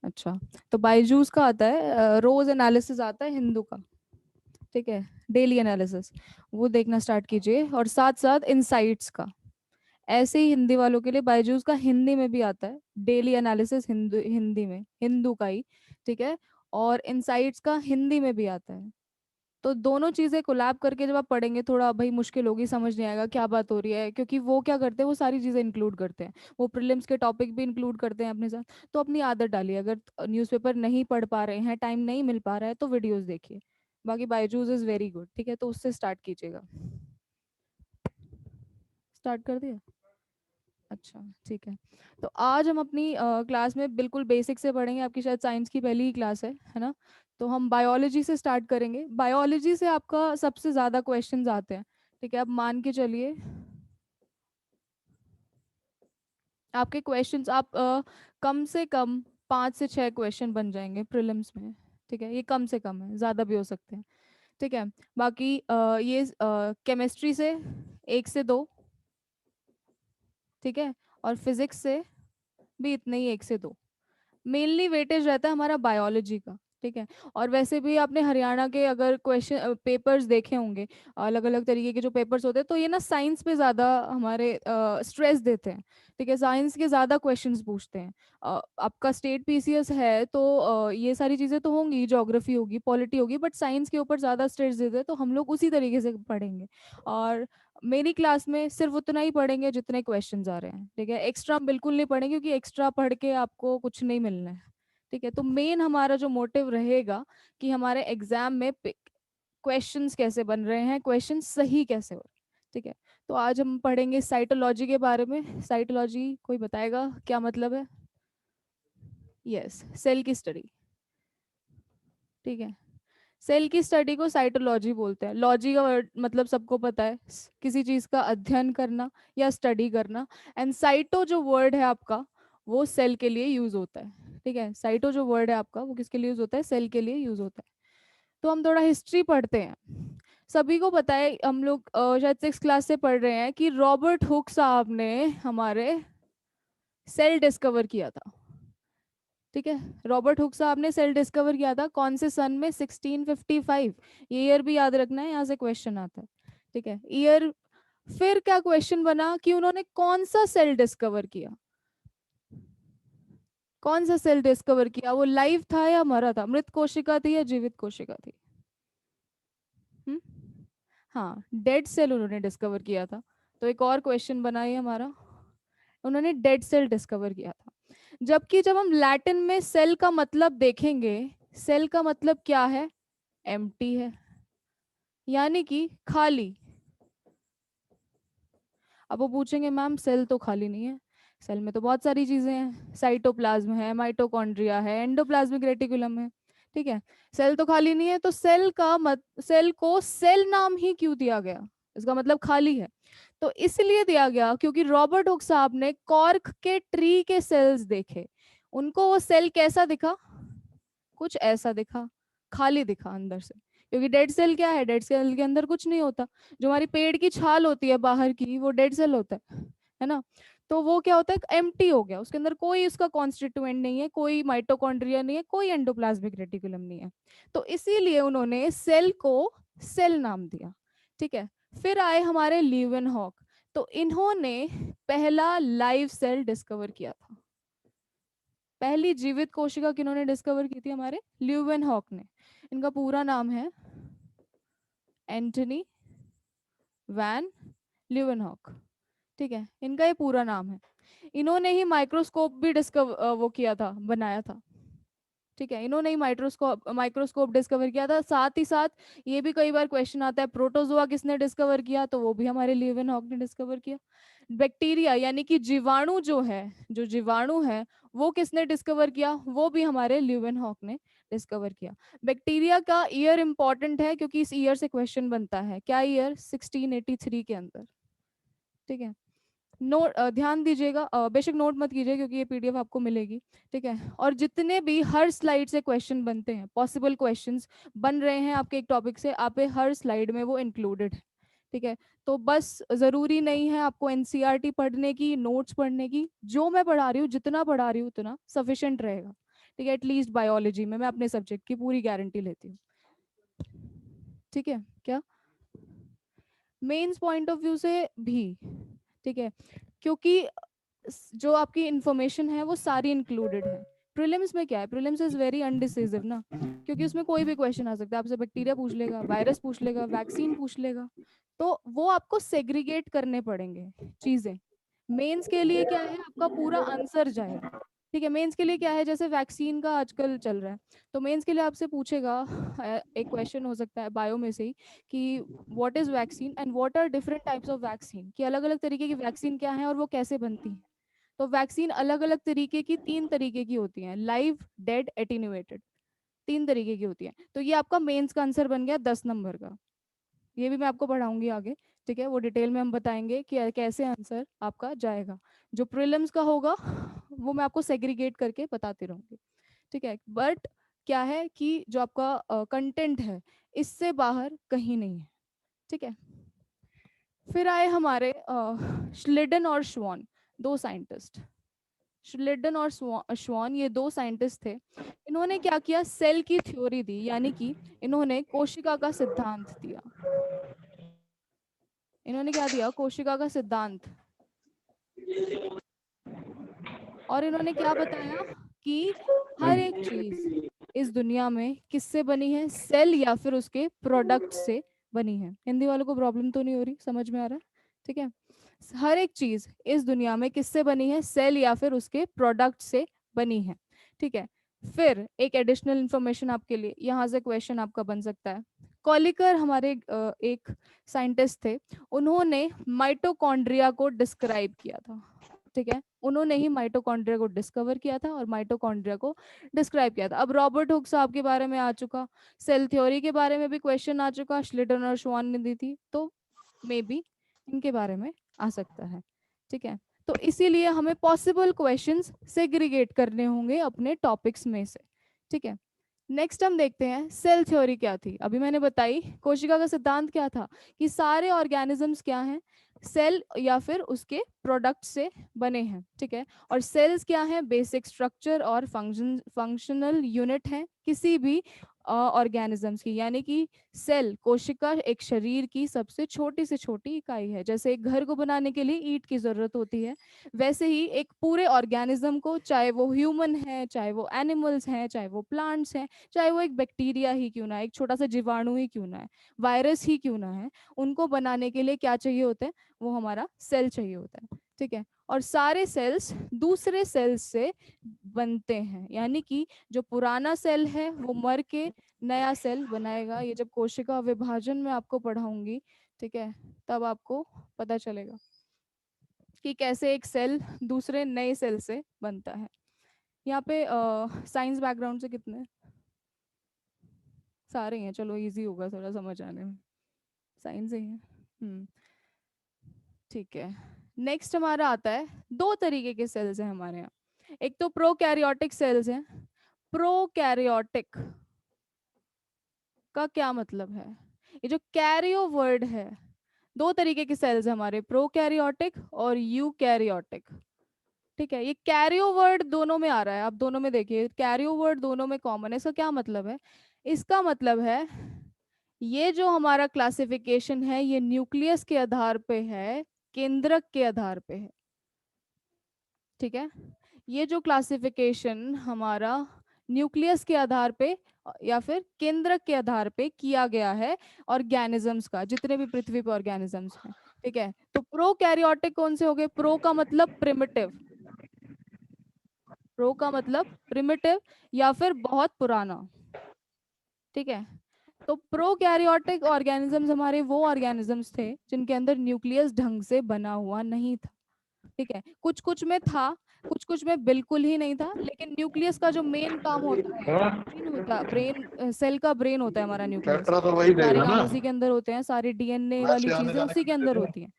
अच्छा, तो बायजूस का आता है रोज एनालिसिस आता है हिंदू का, ठीक है, डेली एनालिसिस, वो देखना स्टार्ट कीजिए, और साथ साथ इनसाइट्स का। ऐसे ही हिंदी वालों के लिए बायजूस का हिंदी में भी आता है डेली एनालिसिस, हिंदू हिंदी में, हिंदू का ही, ठीक है, और इनसाइट्स का हिंदी में भी आता है। तो दोनों चीजें कोलैब करके जब आप पढ़ेंगे, थोड़ा भाई मुश्किल होगी, समझ नहीं आएगा क्या बात हो रही है, क्योंकि वो क्या करते हैं, वो सारी चीजें इंक्लूड करते हैं, वो प्रीलिम्स के टॉपिक भी इंक्लूड करते हैं अपने साथ। तो अपनी आदत डालिए, अगर न्यूज़पेपर नहीं पढ़ पा रहे हैं, टाइम नहीं मिल पा रहा है, तो वीडियोस देखिए। बाकी बायजूस इज वेरी गुड, ठीक है, तो उससे स्टार्ट कीजिएगा। स्टार्ट कर दिया? अच्छा, ठीक है। तो आज हम अपनी क्लास में बिल्कुल बेसिक से पढ़ेंगे, आपकी शायद साइंस की पहली ही क्लास है ना? तो हम बायोलॉजी से स्टार्ट करेंगे। बायोलॉजी से आपका सबसे ज़्यादा क्वेश्चंस आते हैं, ठीक है, अब मान के चलिए आपके क्वेश्चंस, आप कम से कम 5 से 6 क्वेश्चन बन जाएंगे प्रीलिम्स में, ठीक है, ये कम से कम है, ज़्यादा भी हो सकते हैं, ठीक है। बाकी ये केमिस्ट्री से 1 से 2, ठीक है, और फिजिक्स से भी इतने ही, 1 से 2। मेनली वेटेज रहता है हमारा बायोलॉजी का, ठीक है। और वैसे भी आपने हरियाणा के अगर क्वेश्चन पेपर्स देखे होंगे, अलग अलग तरीके के जो पेपर्स होते हैं, तो ये ना साइंस पे ज़्यादा हमारे स्ट्रेस देते हैं, ठीक है, साइंस के ज़्यादा क्वेश्चंस पूछते हैं। आपका स्टेट पीसीएस है तो ये सारी चीज़ें तो होंगी, ज्योग्राफी होगी, पॉलिटी होगी, बट साइंस के ऊपर ज़्यादा स्ट्रेस देते हैं, तो हम लोग उसी तरीके से पढ़ेंगे। और मेरी क्लास में सिर्फ उतना ही पढ़ेंगे जितने क्वेश्चंस आ रहे हैं, ठीक है, एक्स्ट्रा हम बिल्कुल नहीं पढ़ेंगे, क्योंकि एक्स्ट्रा पढ़ के आपको कुछ नहीं मिलना है, ठीक है। तो मेन हमारा जो मोटिव रहेगा कि हमारे एग्जाम में क्वेश्चंस कैसे बन रहे हैं, क्वेश्चन सही कैसे हो रहे हैं, ठीक है। तो आज हम पढ़ेंगे साइटोलॉजी के बारे में। साइटोलॉजी कोई बताएगा क्या मतलब है? यस, सेल की स्टडी, ठीक है। सेल की स्टडी को साइटोलॉजी बोलते हैं। लॉजी का वर्ड मतलब सबको पता है, किसी चीज का अध्ययन करना या स्टडी करना। एंड साइटो जो वर्ड है आपका, वो सेल के लिए यूज होता है, ठीक है। साइटो जो वर्ड है आपका, वो किसके लिए यूज होता है? सेल के लिए यूज होता है। तो हम थोड़ा हिस्ट्री पढ़ते हैं। सभी को पता है, हम लोग शायद 6 क्लास से पढ़ रहे हैं कि रॉबर्ट हुक साहब ने हमारे सेल डिस्कवर किया था, ठीक है। रॉबर्ट हुक साहब ने सेल डिस्कवर किया था, कौन से सन में? 1655। ये ईयर भी याद रखना है, यहाँ से क्वेश्चन आता है, ठीक है, ईयर। फिर क्या क्वेश्चन बना कि उन्होंने कौन सा सेल डिस्कवर किया? कौन सा सेल डिस्कवर किया? वो लाइव था या मरा था? मृत कोशिका थी या जीवित कोशिका थी? हम्म, हाँ, डेड सेल उन्होंने डिस्कवर किया था। तो एक और क्वेश्चन बना ये हमारा, उन्होंने डेड सेल डिस्कवर किया था। जबकि जब हम लैटिन में सेल का मतलब देखेंगे, सेल का मतलब क्या है? एम्प्टी है, यानी कि खाली। अब वो पूछेंगे मैम सेल तो खाली नहीं है, सेल में तो बहुत सारी चीजें हैं, साइटोप्लाज्म है, माइटोकॉन्ड्रिया है, एंडोप्लाज्मिक रेटिकुलम है, ठीक है। सेल तो खाली नहीं है, तो सेल का सेल को सेल नाम ही क्यों दिया गया? इसका मतलब खाली है। तो इसलिए दिया गया क्योंकि रॉबर्ट हुक साहब ने कॉर्क के ट्री के सेल्स देखे, उनको वो सेल कैसा दिखा? कुछ ऐसा दिखा, खाली दिखा अंदर से। क्योंकि डेड सेल क्या है? डेड सेल के अंदर कुछ नहीं होता। जो हमारी पेड़ की छाल होती है बाहर की, वो डेड सेल होता है ना? तो वो क्या होता है? एम्प्टी हो गया, उसके अंदर कोई उसका कॉन्स्टिट्यूएंट नहीं है, कोई माइटोकॉन्ड्रिया नहीं है, कोई एंडोप्लाज्मिक रेटिकुलम नहीं है। तो इसीलिए उन्होंने सेल को सेल नाम दिया, ठीक है। फिर आए हमारे लीवेनहॉक। तो इन्होंने पहला लाइव सेल डिस्कवर किया था। पहली जीवित कोशिका किन्होंने डिस्कवर की थी? हमारे ल्यूवेनहॉक ने। इनका पूरा नाम है एंटनी वैन ल्यूवेनहॉक, ठीक है, इनका ये पूरा नाम है। इन्होंने ही माइक्रोस्कोप भी डिस्कवर वो किया था, बनाया था, ठीक है। इन्होंने ही माइक्रोस्कोप माइक्रोस्कोप डिस्कवर किया था। साथ ही साथ ये भी कई बार क्वेश्चन आता है, प्रोटोजोआ किसने डिस्कवर किया? तो वो भी हमारे लीवेनहॉक ने डिस्कवर किया। बैक्टीरिया यानी कि जीवाणु जो है, जो जीवाणु है, वो किसने डिस्कवर किया? वो भी हमारे ल्यूवेनहॉक ने डिस्कवर किया। बैक्टीरिया का ईयर इंपॉर्टेंट है, क्योंकि इस ईयर से क्वेश्चन बनता है। क्या ईयर? 1683 के अंदर, ठीक है। नोट ध्यान दीजिएगा, बेशक नोट मत कीजिए क्योंकि ये पीडीएफ आपको मिलेगी, ठीक है। और जितने भी हर स्लाइड से क्वेश्चन बनते हैं, पॉसिबल क्वेश्चंस बन रहे हैं आपके एक टॉपिक से, आप पे हर स्लाइड में वो इंक्लूडेड है, ठीक है। तो बस ज़रूरी नहीं है आपको एनसीईआरटी पढ़ने की, नोट्स पढ़ने की, जो मैं पढ़ा रही हूँ, जितना पढ़ा रही हूँ उतना सफिशिएंट रहेगा, ठीक है, एटलीस्ट बायोलॉजी में मैं अपने सब्जेक्ट की पूरी गारंटी लेती हूँ। ठीक है, क्या मेंस पॉइंट ऑफ व्यू से भी, ठीक है, क्योंकि जो आपकी इंफॉर्मेशन है वो सारी इंक्लूडेड है। प्रीलिम्स में क्या है, प्रीलिम्स इज वेरी अनडिसिसिव ना, क्योंकि उसमें कोई भी क्वेश्चन आ सकता है, आपसे बैक्टीरिया पूछ लेगा, वायरस पूछ लेगा, वैक्सीन पूछ लेगा, तो वो आपको सेग्रीगेट करने पड़ेंगे चीजें। मेंस के लिए क्या है, आपका पूरा आंसर जाएगा। ठीक है, मेंस के लिए क्या है, जैसे वैक्सीन का आजकल चल रहा है, तो मेंस के लिए आपसे पूछेगा एक क्वेश्चन हो सकता है बायो में से ही कि what is vaccine and what are different types of vaccine, कि अलग अलग तरीके की वैक्सीन क्या है और वो कैसे बनती है। तो वैक्सीन अलग अलग तरीके की, 3 तरीके की होती हैं, लाइव, डेड, एटीन्यूएटेड, 3 तरीके की होती है। तो ये आपका मेंस का आंसर बन गया 10 नंबर का। ये भी मैं आपको पढ़ाऊंगी आगे, ठीक है, वो डिटेल में हम बताएंगे कि कैसे आंसर आपका जाएगा। जो प्रीलिम्स का होगा वो मैं आपको सेग्रीगेट करके बताती रहूंगी। ठीक है, बट क्या है कि जो आपका कंटेंट है इससे बाहर कहीं नहीं है। ठीक है, फिर आए हमारे श्लिडन और श्वान, 2 साइंटिस्ट। श्लिडन और श्वान ये 2 साइंटिस्ट थे। इन्होंने क्या किया, सेल की थ्योरी दी, यानी कि इन्होंने कोशिका का सिद्धांत दिया। इन्होंने क्या दिया, कोशिका का सिद्धांत। और इन्होंने क्या बताया कि हर एक चीज इस दुनिया में किससे बनी है, सेल या फिर उसके प्रोडक्ट से बनी है। हिंदी वालों को प्रॉब्लम तो नहीं हो रही, समझ में आ रहा है? ठीक है, हर एक चीज इस दुनिया में किससे बनी है, सेल या फिर उसके प्रोडक्ट से बनी है। ठीक है, फिर एक एडिशनल इंफॉर्मेशन आपके लिए, यहाँ से क्वेश्चन आपका बन सकता है। कॉलिकर हमारे एक साइंटिस्ट थे, उन्होंने माइटोकॉन्ड्रिया को डिस्क्राइब किया था। ठीक है, उन्होंने ही माइटोकॉन्ड्रिया को डिस्कवर किया था और माइटोकॉन्ड्रिया को डिस्क्राइब किया था। अब रॉबर्ट हुक साहब के बारे में आ चुका, सेल थ्योरी के बारे में भी क्वेश्चन आ चुका, श्लिटन और श्वान ने दी थी, तो मे बी इनके बारे में आ सकता है। ठीक है, तो इसीलिए हमें पॉसिबल क्वेश्चंस सेग्रीगेट करने होंगे अपने टॉपिक्स में से। ठीक है, नेक्स्ट हम देखते हैं सेल थ्योरी क्या थी। अभी मैंने बताई कोशिका का सिद्धांत क्या था, कि सारे ऑर्गेनिजम्स क्या हैं, सेल या फिर उसके प्रोडक्ट से बने हैं। ठीक है, और सेल्स क्या है, बेसिक स्ट्रक्चर और फंक्शनल यूनिट है किसी भी ऑर्गेनिजम्स की, यानी कि सेल, कोशिका एक शरीर की सबसे छोटी से छोटी इकाई है। जैसे एक घर को बनाने के लिए ईंट की जरूरत होती है, वैसे ही एक पूरे ऑर्गेनिज्म को, चाहे वो ह्यूमन है, चाहे वो एनिमल्स हैं, चाहे वो प्लांट्स हैं, चाहे वो एक बैक्टीरिया ही क्यों ना है, एक छोटा सा जीवाणु ही क्यों ना है, वायरस ही क्यों ना है, उनको बनाने के लिए क्या चाहिए होता है, वो हमारा सेल चाहिए होता है। ठीक है, और सारे सेल्स दूसरे सेल्स से बनते हैं, यानी कि जो पुराना सेल है वो मर के नया सेल बनाएगा। ये जब कोशिका विभाजन में आपको पढ़ाऊंगी, ठीक है, तब आपको पता चलेगा कि कैसे एक सेल दूसरे नए सेल से बनता है। यहाँ पे साइंस बैकग्राउंड से कितने हैं? सारे हैं, चलो इजी होगा थोड़ा समझ आने में, साइंस ही है। ठीक है, नेक्स्ट हमारा आता है, 2 तरीके के सेल्स हैं हमारे यहाँ। एक तो प्रोकैरियोटिक सेल्स हैं। प्रोकैरियोटिक का क्या मतलब है, ये जो कैरियो वर्ड है, 2 तरीके के सेल्स हैं हमारे, प्रोकैरियोटिक और यूकैरियोटिक। ठीक है, ये कैरियो वर्ड दोनों में आ रहा है, आप दोनों में देखिए कैरियो वर्ड दोनों में कॉमन है। इसका क्या मतलब है, इसका मतलब है ये जो हमारा क्लासिफिकेशन है ये न्यूक्लियस के आधार पे है, केंद्रक के आधार पे है। ठीक है, ये जो क्लासिफिकेशन हमारा न्यूक्लियस के आधार पे या फिर केंद्रक के आधार पे किया गया है ऑर्गेनिजम्स का, जितने भी पृथ्वी पर ऑर्गेनिजम्स हैं। ठीक है, तो प्रोकैरियोटिक कौन से हो गए, प्रो का मतलब प्रिमिटिव, प्रो का मतलब प्रिमिटिव या फिर बहुत पुराना। ठीक है, तो प्रोकैरियोटिक ऑर्गेनिजम्स हमारे वो ऑर्गेनिजम्स थे जिनके अंदर न्यूक्लियस ढंग से बना हुआ नहीं था। ठीक है, कुछ कुछ में था, कुछ कुछ में बिल्कुल ही नहीं था, लेकिन न्यूक्लियस का जो मेन काम होता है, जो हाँ, ब्रेन होता है, ब्रेन सेल का ब्रेन होता है हमारा न्यूक्लियस, कैटरा तो वही सारे देगा काम ना, उसी के अंदर होते हैं, सारी डीएनए वैसे वाली आने चीजें जाने उसी का के दे अंदर दूं। होती हैं।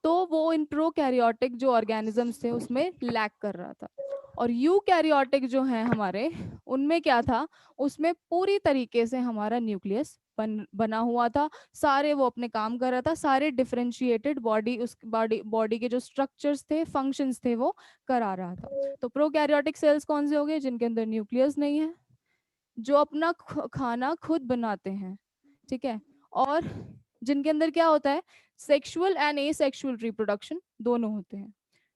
तो वो इन प्रोकैरियोटिक जो ऑर्गेनिजम्स थे उसमें लैक कर रहा था। और यूकैरियोटिक जो है हमारे, उनमें क्या था, उसमें पूरी तरीके से हमारा न्यूक्लियस बना हुआ था, सारे वो अपने काम कर रहा था, सारे डिफरेंशिएटेड बॉडी, उस बॉडी के जो स्ट्रक्चर्स थे, फंक्शंस थे, वो करा रहा था। तो प्रोकैरियोटिक सेल्स कौन से हो गए? जिनके अंदर न्यूक्लियस नहीं है, जो अपना खाना खुद बनाते हैं, ठीक है, और जिनके अंदर क्या होता है, सेक्सुअल एंड एसेक्सुअल रिप्रोडक्शन दोनों होते हैं,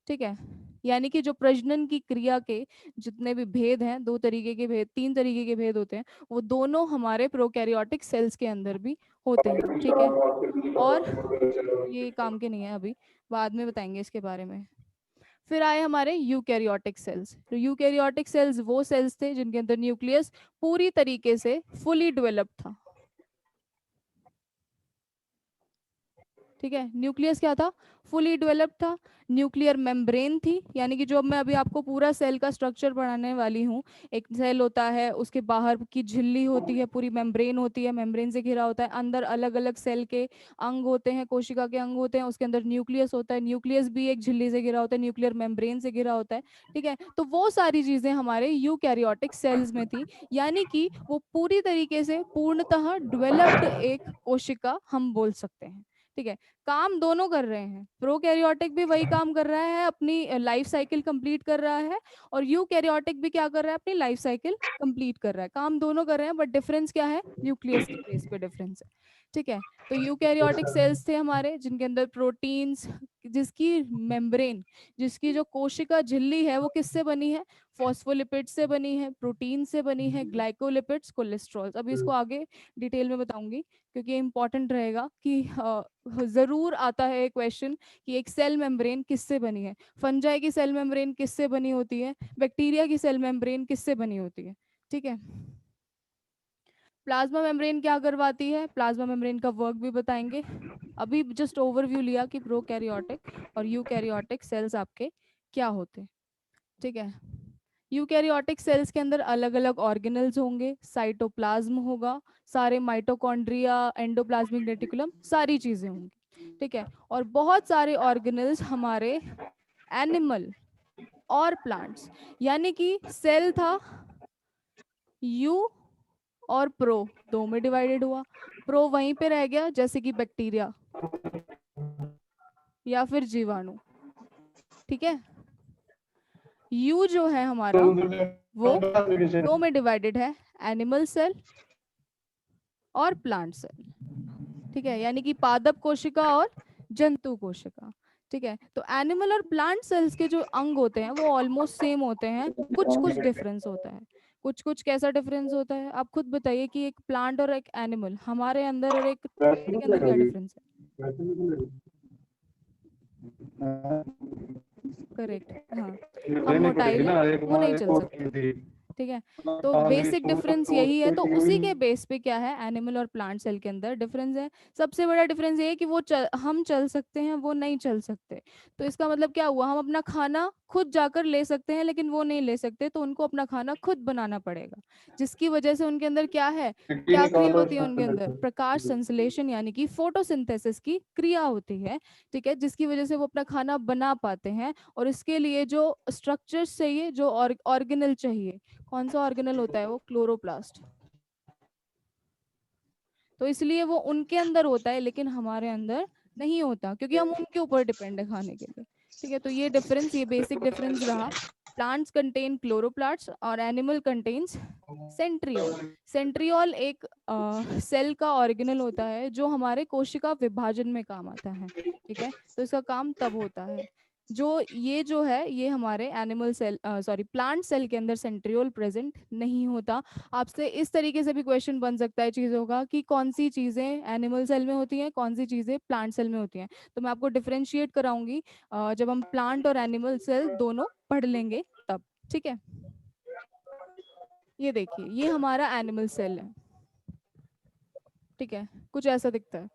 ठीक है। यानी कि जो प्रजनन की क्रिया के जितने भी भेद हैं, 2 तरीके के भेद, 3 तरीके के भेद होते हैं, वो दोनों हमारे प्रोकैरियोटिक सेल्स के अंदर भी होते हैं, ठीक है। और ये काम के नहीं है अभी, बाद में बताएंगे इसके बारे में। फिर आए हमारे यूकैरियोटिक सेल्स। तो यूकैरियोटिक सेल्स वो सेल्स थे जिनके अंदर न्यूक्लियस पूरी तरीके से फुली डेवलप्ड था, ठीक है। न्यूक्लियस क्या था? फुली डेवलप्ड था। न्यूक्लियर मेम्ब्रेन थी, यानी कि जो मैं अभी आपको पूरा सेल का स्ट्रक्चर पढ़ाने वाली हूँ, एक सेल होता है, उसके बाहर की झिल्ली होती है, पूरी मेम्ब्रेन होती है, मेम्ब्रेन से घिरा होता है, अंदर अलग अलग सेल के अंग होते हैं, कोशिका के अंग होते हैं, उसके अंदर न्यूक्लियस होता है, न्यूक्लियस भी एक झिल्ली से घिरा होता है, न्यूक्लियर मेम्ब्रेन से घिरा होता है, ठीक है। तो वो सारी चीजें हमारे यूकैरियोटिक सेल्स में थी, यानी कि वो पूरी तरीके से पूर्णतः डेवलप्ड एक कोशिका हम बोल सकते हैं, ठीक है। काम दोनों कर रहे हैं, प्रोकैरियोटिक भी वही काम कर रहा है, अपनी लाइफ साइकिल कंप्लीट कर रहा है, और यूकैरियोटिक भी क्या कर रहा है, अपनी लाइफ साइकिल कंप्लीट कर रहा है, काम दोनों कर रहे हैं, बट डिफरेंस क्या है? न्यूक्लियस के बेस पे डिफरेंस है, ठीक है। तो यूकैरियोटिक सेल्स थे हमारे जिनके अंदर प्रोटीन्स, जिसकी मेम्ब्रेन, जिसकी जो कोशिका झिल्ली है, वो किससे बनी है? फॉस्फोलिपिड से बनी है, प्रोटीन से बनी है, ग्लाइकोलिपिड्स, कोलेस्ट्रॉल। अभी इसको आगे डिटेल में बताऊंगी, क्योंकि इंपॉर्टेंट रहेगा कि जरूर आता है क्वेश्चन कि एक सेल मेम्ब्रेन किससे बनी है, फंजाई की सेल मेम्ब्रेन किससे बनी होती है, बैक्टीरिया की सेल मेम्ब्रेन किससे बनी होती है, ठीक है। प्लाज्मा मेम्ब्रेन क्या करवाती है, प्लाज्मा मेम्ब्रेन का वर्क भी बताएंगे। अभी जस्ट ओवरव्यू लिया कि प्रोकैरियोटिक और यूकैरियोटिक सेल्स आपके क्या होते हैं, ठीक है। यूकैरियोटिक सेल्स के अंदर अलग अलग ऑर्गेनल्स होंगे, साइटोप्लाज्म होगा, सारे माइटोकॉन्ड्रिया, एंडोप्लाज्मिक रेटिकुलम, सारी चीजें होंगी, ठीक है। और बहुत सारे ऑर्गेनल्स हमारे एनिमल और प्लांट्स, यानी कि सेल था यू और प्रो, दो में डिवाइडेड हुआ, प्रो वहीं पे रह गया, जैसे कि बैक्टीरिया या फिर जीवाणु, ठीक है। यू जो है हमारा, वो दो में डिवाइडेड है, एनिमल सेल और प्लांट सेल, ठीक है, यानी कि पादप कोशिका और जंतु कोशिका, ठीक है। तो एनिमल और प्लांट सेल्स के जो अंग होते हैं वो ऑलमोस्ट सेम होते हैं, कुछ कुछ डिफरेंस होता है, कुछ कुछ। कैसा डिफरेंस होता है आप खुद बताइए, कि एक प्लांट और एक एनिमल हमारे अंदर और एक के अंदर क्या डिफरेंस है? करेक्ट, हाँ। हम मोटाइल है, वो नहीं चल सकते, ठीक है। तो बेसिक डिफरेंस यही है, तो उसी के बेस पे क्या है, एनिमल और प्लांट सेल के अंदर डिफरेंस है। सबसे बड़ा डिफरेंस ये है कि हम चल सकते हैं, वो नहीं चल सकते। तो इसका मतलब क्या हुआ, हम अपना खाना खुद जाकर ले सकते हैं, लेकिन वो नहीं ले सकते, तो उनको अपना खाना खुद बनाना पड़ेगा, जिसकी वजह से उनके अंदर क्या है, क्या क्रिया होती है उनके अंदर? प्रकाश संश्लेषण, यानी कि फोटोसिंथेसिस की क्रिया होती है, ठीक है, जिसकी वजह से वो अपना खाना बना पाते हैं। और इसके लिए जो स्ट्रक्चर्स चाहिए, जो ऑर्गेनल चाहिए, कौन सा ऑर्गेनल होता है वो? क्लोरोप्लास्ट। तो इसलिए वो उनके अंदर होता है, लेकिन हमारे अंदर नहीं होता, क्योंकि हम उनके ऊपर डिपेंड है खाने के लिए, ठीक है। तो ये डिफरेंस, ये बेसिक डिफरेंस रहा। प्लांट्स कंटेन क्लोरोप्लास्ट और एनिमल कंटेन्स सेंट्रियोल। सेंट्रियोल एक सेल का ऑर्गेनल होता है जो हमारे कोशिका विभाजन में काम आता है, ठीक है। तो इसका काम तब होता है, जो है ये हमारे animal cell, sorry, plant cell के अंदर सेंट्रियोल प्रेजेंट नहीं होता। आपसे इस तरीके से भी क्वेश्चन बन सकता है चीज़ों का, कि कौन सी चीज़ें एनिमल सेल में होती हैं, कौन सी चीज़ें प्लांट सेल में होती हैं। तो मैं आपको डिफरेंशिएट कराऊंगी जब हम प्लांट और एनिमल सेल दोनों पढ़ लेंगे तब, ठीक है। ये देखिए, ये हमारा एनिमल सेल है, ठीक है, कुछ ऐसा दिखता है।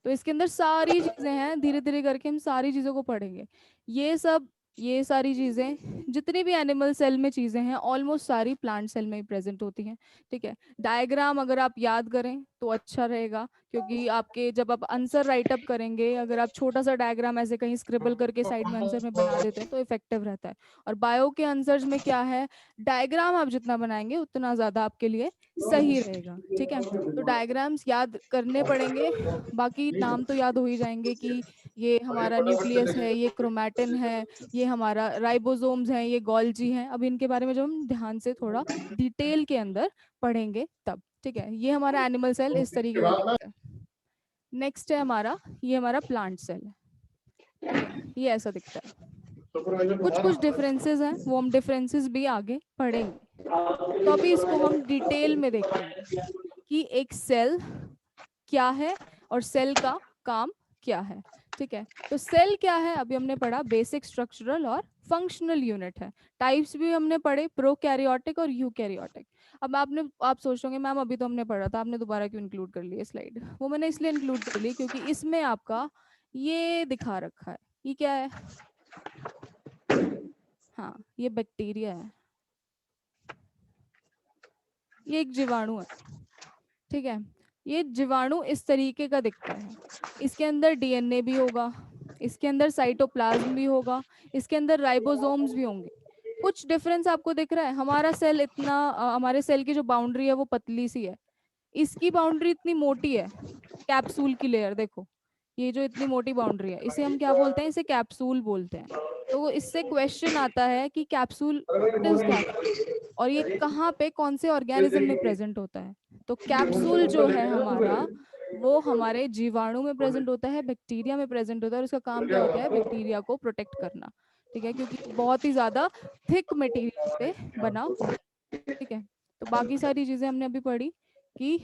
तो इसके अंदर सारी चीजें हैं, धीरे धीरे करके हम सारी चीजों को पढ़ेंगे। ये सब ये सारी चीजें जितनी भी एनिमल सेल में चीजें हैं ऑलमोस्ट सारी प्लांट सेल में ही प्रेजेंट होती हैं। ठीक है, डायग्राम अगर आप याद करें तो अच्छा रहेगा, क्योंकि आपके जब आप आंसर राइट अप करेंगे, अगर आप छोटा सा डायग्राम ऐसे कहीं स्क्रिबल करके साइड में आंसर में बना देते हैं तो इफेक्टिव रहता है। और बायो के आंसर्स में क्या है, डायग्राम आप जितना बनाएंगे उतना ज्यादा आपके लिए सही रहेगा। ठीक है, तो डायग्राम्स याद करने पड़ेंगे, बाकी नाम तो याद हो ही जाएंगे कि ये हमारा न्यूक्लियस है, ये क्रोमैटिन है, ये हमारा राइबोसोम्स हैं, ये गोल्जी हैं। अब इनके बारे में जब हम ध्यान से थोड़ा डिटेल के अंदर पढ़ेंगे तब। ठीक है, ये हमारा एनिमल सेल इस तरीके का दिखता है। नेक्स्ट है हमारा, ये हमारा प्लांट सेल है। ठीक है, ये ऐसा दिखता है। कुछ कुछ डिफरेंसेस हैं, वो हम डिफरेंसेस भी आगे पढ़ेंगे। तो अभी इसको हम डिटेल में देखेंगे कि एक सेल क्या है और सेल का काम क्या है। ठीक है, तो सेल क्या है अभी हमने पढ़ा, बेसिक स्ट्रक्चरल और फंक्शनल यूनिट है। टाइप्स भी हमने पढ़े, प्रोकैरियोटिक और यूकैरियोटिक। अब आप सोच रहे होंगे मैम अभी तो हमने पढ़ा था, आपने दोबारा क्यों इंक्लूड कर लिया स्लाइड। वो मैंने इसलिए इंक्लूड कर ली क्योंकि इसमें आपका ये दिखा रखा है। ये क्या है, हाँ ये बैक्टीरिया है, ये एक जीवाणु है। ठीक है, ये जीवाणु इस तरीके का दिखता है। इसके अंदर डीएनए भी होगा, इसके अंदर साइटोप्लाज्म भी होगा, इसके अंदर राइबोसोम्स भी होंगे। कुछ डिफरेंस आपको दिख रहा है, हमारा सेल इतना हमारे सेल की जो बाउंड्री है वो पतली सी है, इसकी बाउंड्री इतनी मोटी है। कैप्सूल की लेयर देखो, ये जो इतनी मोटी बाउंड्री है इसे हम क्या बोलते हैं, इसे कैप्सूल बोलते हैं। तो इससे क्वेश्चन आता है कि कैप्सूल, व्हाट इज कैप्सूल, और ये कहाँ पे कौन से ऑर्गेनिज्म में प्रेजेंट होता है। तो कैप्सूल जो है हमारा, वो हमारे जीवाणु में प्रेजेंट होता है, बैक्टीरिया में प्रेजेंट होता है, और उसका काम क्या होता है, बैक्टीरिया को प्रोटेक्ट करना। ठीक है, क्योंकि ये बहुत ही ज्यादा थिक मटेरियल से बना होता है। ठीक है, तो बाकी सारी चीजें हमने अभी पढ़ी कि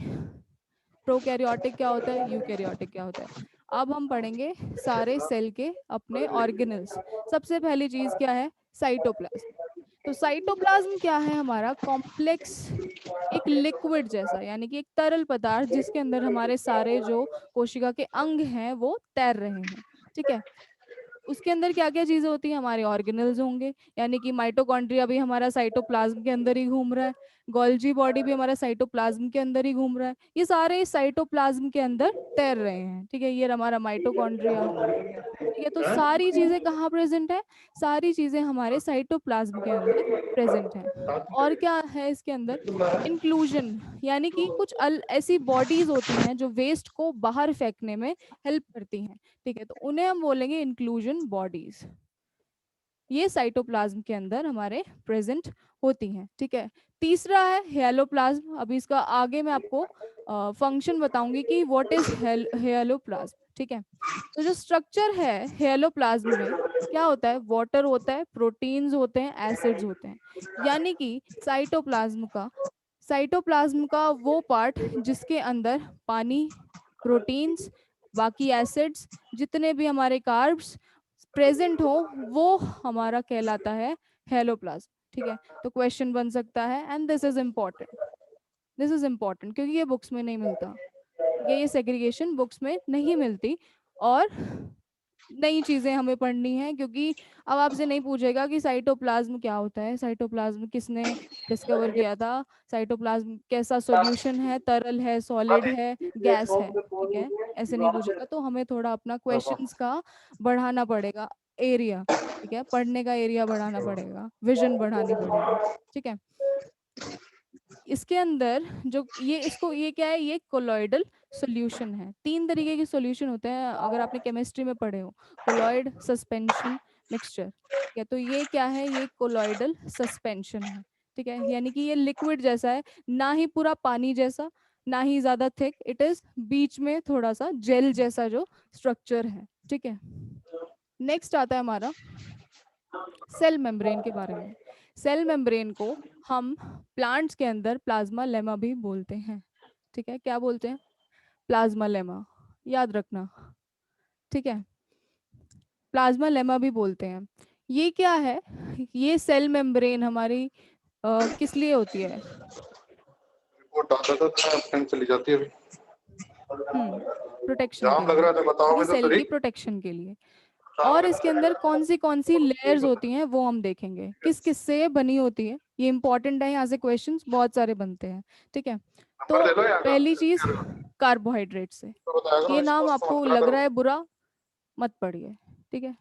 प्रोकैरियोटिक क्या होता है, यूकैरियोटिक क्या होता है। अब हम पढ़ेंगे सारे सेल के अपने ऑर्गेनल्स। सबसे पहली चीज क्या है, साइटोप्लाज्म। तो साइटोप्लाज्म क्या है, हमारा कॉम्प्लेक्स एक लिक्विड जैसा, यानी कि एक तरल पदार्थ जिसके अंदर हमारे सारे जो कोशिका के अंग हैं वो तैर रहे हैं। ठीक है, उसके अंदर क्या क्या चीजें होती हैं, हमारे ऑर्गेनल्स होंगे, यानी कि माइटोकॉन्ड्रिया भी हमारा साइटोप्लाज्म के अंदर ही घूम रहा है, गोल्जी बॉडी भी हमारा साइटोप्लाज्म के अंदर ही घूम रहा है, ये सारे साइटोप्लाज्म के अंदर तैर रहे हैं। ठीक है, ये हमारा माइटोकॉन्ड्रिया। ठीक है, तो सारी चीजें कहाँ प्रेजेंट है, सारी चीजें हमारे साइटोप्लाज्म के अंदर प्रेजेंट है। और क्या है इसके अंदर, इंक्लूजन, यानी कि कुछ ऐसी बॉडीज होती हैं जो वेस्ट को बाहर फेंकने में हेल्प करती हैं। ठीक है, तो उन्हें हम बोलेंगे इंक्लूजन बॉडीज, ये साइटोप्लाज्म के अंदर हमारे प्रेजेंट होती हैं। ठीक है, तीसरा है हेलोप्लाज्म। अभी इसका आगे मैं आपको फंक्शन बताऊंगी कि व्हाट इज हेलोप्लाज्म। ठीक है, तो जो स्ट्रक्चर है हेलोप्लाज्म में क्या होता है, वाटर होता है, प्रोटीन्स होते हैं, एसिड्स होते हैं। यानी कि साइटोप्लाज्म का वो पार्ट जिसके अंदर पानी, प्रोटीन्स, बाकी एसिड्स, जितने भी हमारे कार्ब्स प्रेजेंट हो, वो हमारा कहलाता है हेलोप्लाज्म। ठीक है, तो क्वेश्चन बन सकता है, and this is important, this is important क्योंकि ये बुक्स में नहीं मिलता। ठीक है, ये सेग्रीगेशन बुक्स में नहीं मिलती, और नई चीजें हमें पढ़नी है, क्योंकि अब आपसे नहीं पूछेगा कि साइटोप्लाज्म क्या होता है, साइटोप्लाज्म किसने डिस्कवर किया था, साइटोप्लाज्म कैसा सॉल्यूशन है, तरल है, सॉलिड है, गैस है। ठीक है, ऐसे नहीं पूछेगा, तो हमें थोड़ा अपना क्वेश्चंस का बढ़ाना पड़ेगा एरिया। ठीक है, पढ़ने का एरिया बढ़ाना पड़ेगा, विजन बढ़ानी पड़ेगी। ठीक है, इसके अंदर जो ये इसको ये क्या है, ये कोलॉइडल सॉल्यूशन है। तीन तरीके के सॉल्यूशन होते हैं अगर आपने केमिस्ट्री में पढ़े हो, कोलॉइड, सस्पेंशन, मिक्सचर। ठीक है, तो ये क्या है, ये कोलॉइडल सस्पेंशन है। ठीक है, यानी कि ये लिक्विड जैसा है, ना ही पूरा पानी जैसा, ना ही ज्यादा थिक, इट इज बीच में थोड़ा सा जेल जैसा जो स्ट्रक्चर है। ठीक है, नेक्स्ट आता है हमारा सेल मेम्ब्रेन के बारे में। सेल मेम्ब्रेन को हम प्लांट्स के अंदर प्लाज्मा लेमा भी बोलते हैं। ठीक है, क्या बोलते हैं, प्लाज्मा लेमा, याद रखना। ठीक है, प्लाज्मा लेमा भी बोलते हैं। ये क्या है, ये सेल मेम्ब्रेन हमारी किस लिए होती है, रिपोर्ट आता था तो पेन चली जाती है अभी। प्रोटेक्शन के जाम लग लिए। रहा था, ठीक है, बताओगे तो सेल सही। की प्रोटेक्शन के लिए। और इसके अंदर कौन सी लेयर्स होती हैं वो हम देखेंगे, किस किस से बनी होती है। ये इंपॉर्टेंट है, यहाँ से क्वेश्चंस बहुत सारे बनते हैं। ठीक है, नंबर तो ले लो यहाँ का, पहली जैसे चीज कह रहे हो कार्बोहाइड्रेट से। तो बताया करो, ये इसको नाम उसको मत आपको करा लग करो। रहा है बुरा, मत पढ़िए। ठीक है,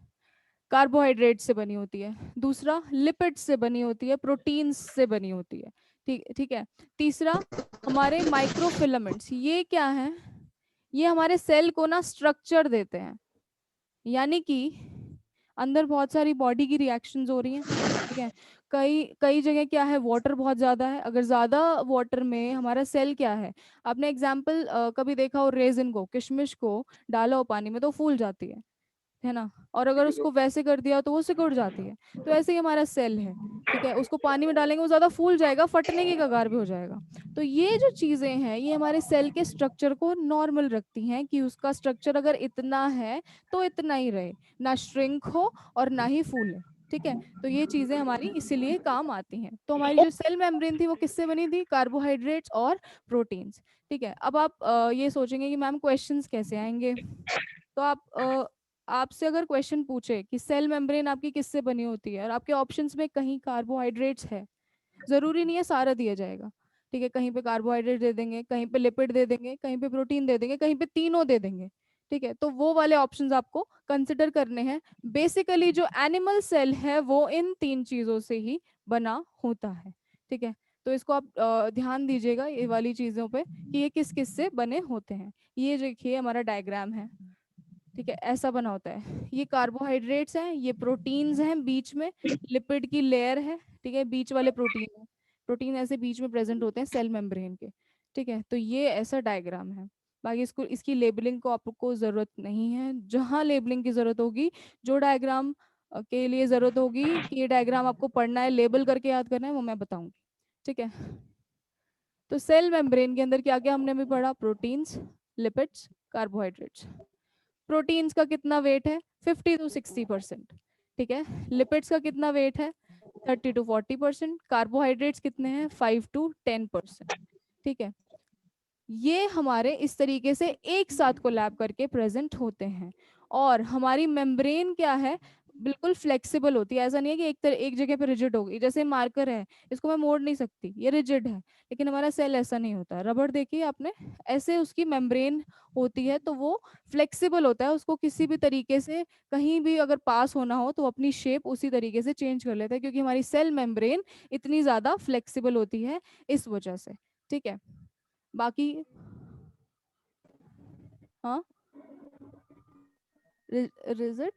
कार्बोहाइड्रेट से बनी होती है। दूसरा लिपिड्स से बनी होती है, प्रोटीन्स से बनी होती है। ठीक ठीक है। तीसरा हमारे माइक्रोफिलामेंट्स, ये क्या है, ये हमारे सेल को ना स्ट्रक्चर देते हैं। यानी कि अंदर बहुत सारी बॉडी की रिएक्शंस हो रही हैं। ठीक है, कई कई जगह क्या है, वाटर बहुत ज़्यादा है। अगर ज़्यादा वाटर में हमारा सेल क्या है, आपने एग्जाम्पल कभी देखा हो, रेजिन को, किशमिश को डाला हो पानी में तो फूल जाती है ना, और अगर उसको वैसे कर दिया तो वो सिकुड़ जाती है। तो ऐसे ही हमारा सेल है। ठीक है, उसको पानी में डालेंगे वो ज़्यादा फूल जाएगा, फटने की कगार पे हो जाएगा। तो ये जो चीज़ें हैं ये हमारे सेल के स्ट्रक्चर को नॉर्मल रखती हैं, कि उसका स्ट्रक्चर अगर इतना है तो इतना ही रहे, ना श्रिंक हो और ना ही फूले। ठीक है, तो ये चीज़ें हमारी इसीलिए काम आती हैं। तो हमारी जो सेल मेम्ब्रेन थी वो किससे बनी थी, कार्बोहाइड्रेट्स और प्रोटीन्स। ठीक है, अब आप ये सोचेंगे कि मैम क्वेश्चंस कैसे आएंगे। तो आपसे अगर क्वेश्चन पूछे कि सेल मेम्ब्रेन आपकी किससे बनी होती है, और आपके ऑप्शंस में कहीं कार्बोहाइड्रेट्स है, जरूरी नहीं है सारा दिया जाएगा। ठीक है, कहीं पे कार्बोहाइड्रेट दे देंगे, कहीं पे लिपिड दे देंगे, कहीं पे प्रोटीन दे देंगे, कहीं पे तीनों दे देंगे। ठीक है, तो वो वाले ऑप्शंस आपको कंसिडर करने हैं। बेसिकली जो एनिमल सेल है वो इन तीन चीजों से ही बना होता है। ठीक है, तो इसको आप ध्यान दीजिएगा ये वाली चीजों पे, कि ये किस किस से बने होते हैं। ये देखिए हमारा डायग्राम है। ठीक है, ऐसा बना होता है। ये कार्बोहाइड्रेट्स हैं, ये प्रोटीन्स हैं, बीच में लिपिड की लेयर है। ठीक है, बीच वाले प्रोटीन है, प्रोटीन ऐसे बीच में प्रेजेंट होते हैं सेल मेम्ब्रेन के। ठीक है, तो ये ऐसा डायग्राम है। बाकी इसको, इसकी लेबलिंग को आपको ज़रूरत नहीं है। जहाँ लेबलिंग की ज़रूरत होगी, जो डायग्राम के लिए ज़रूरत होगी कि ये डायग्राम आपको पढ़ना है, लेबल करके याद करना है, वो मैं बताऊंगी। ठीक है, तो सेल मेम्ब्रेन के अंदर क्या क्या हमने भी पढ़ा, प्रोटीन्स, लिपिड्स, कार्बोहाइड्रेट्स। प्रोटीन्स का कितना वेट है, 50 to 60%। ठीक है, लिपिड्स का कितना वेट है, 30 to 40%। कार्बोहाइड्रेट्स कितने हैं, 5 to 10%। ठीक है, ये हमारे इस तरीके से एक साथ कोलैब करके प्रेजेंट होते हैं। और हमारी मेम्ब्रेन क्या है, बिल्कुल फ्लेक्सिबल होती है। ऐसा नहीं है कि एक जगह पे रिजिड होगी, जैसे मार्कर है, इसको मैं मोड़ नहीं सकती, ये रिजिड है। लेकिन हमारा सेल ऐसा नहीं होता। रबड़ देखिए आपने, ऐसे उसकी मेम्ब्रेन होती है, तो वो फ्लेक्सिबल होता है। उसको किसी भी तरीके से कहीं भी अगर पास होना हो तो अपनी शेप उसी तरीके से चेंज कर लेता है, क्योंकि हमारी सेल मेम्ब्रेन इतनी ज़्यादा फ्लेक्सिबल होती है इस वजह से। ठीक है, बाकी हाँ, रिजिड,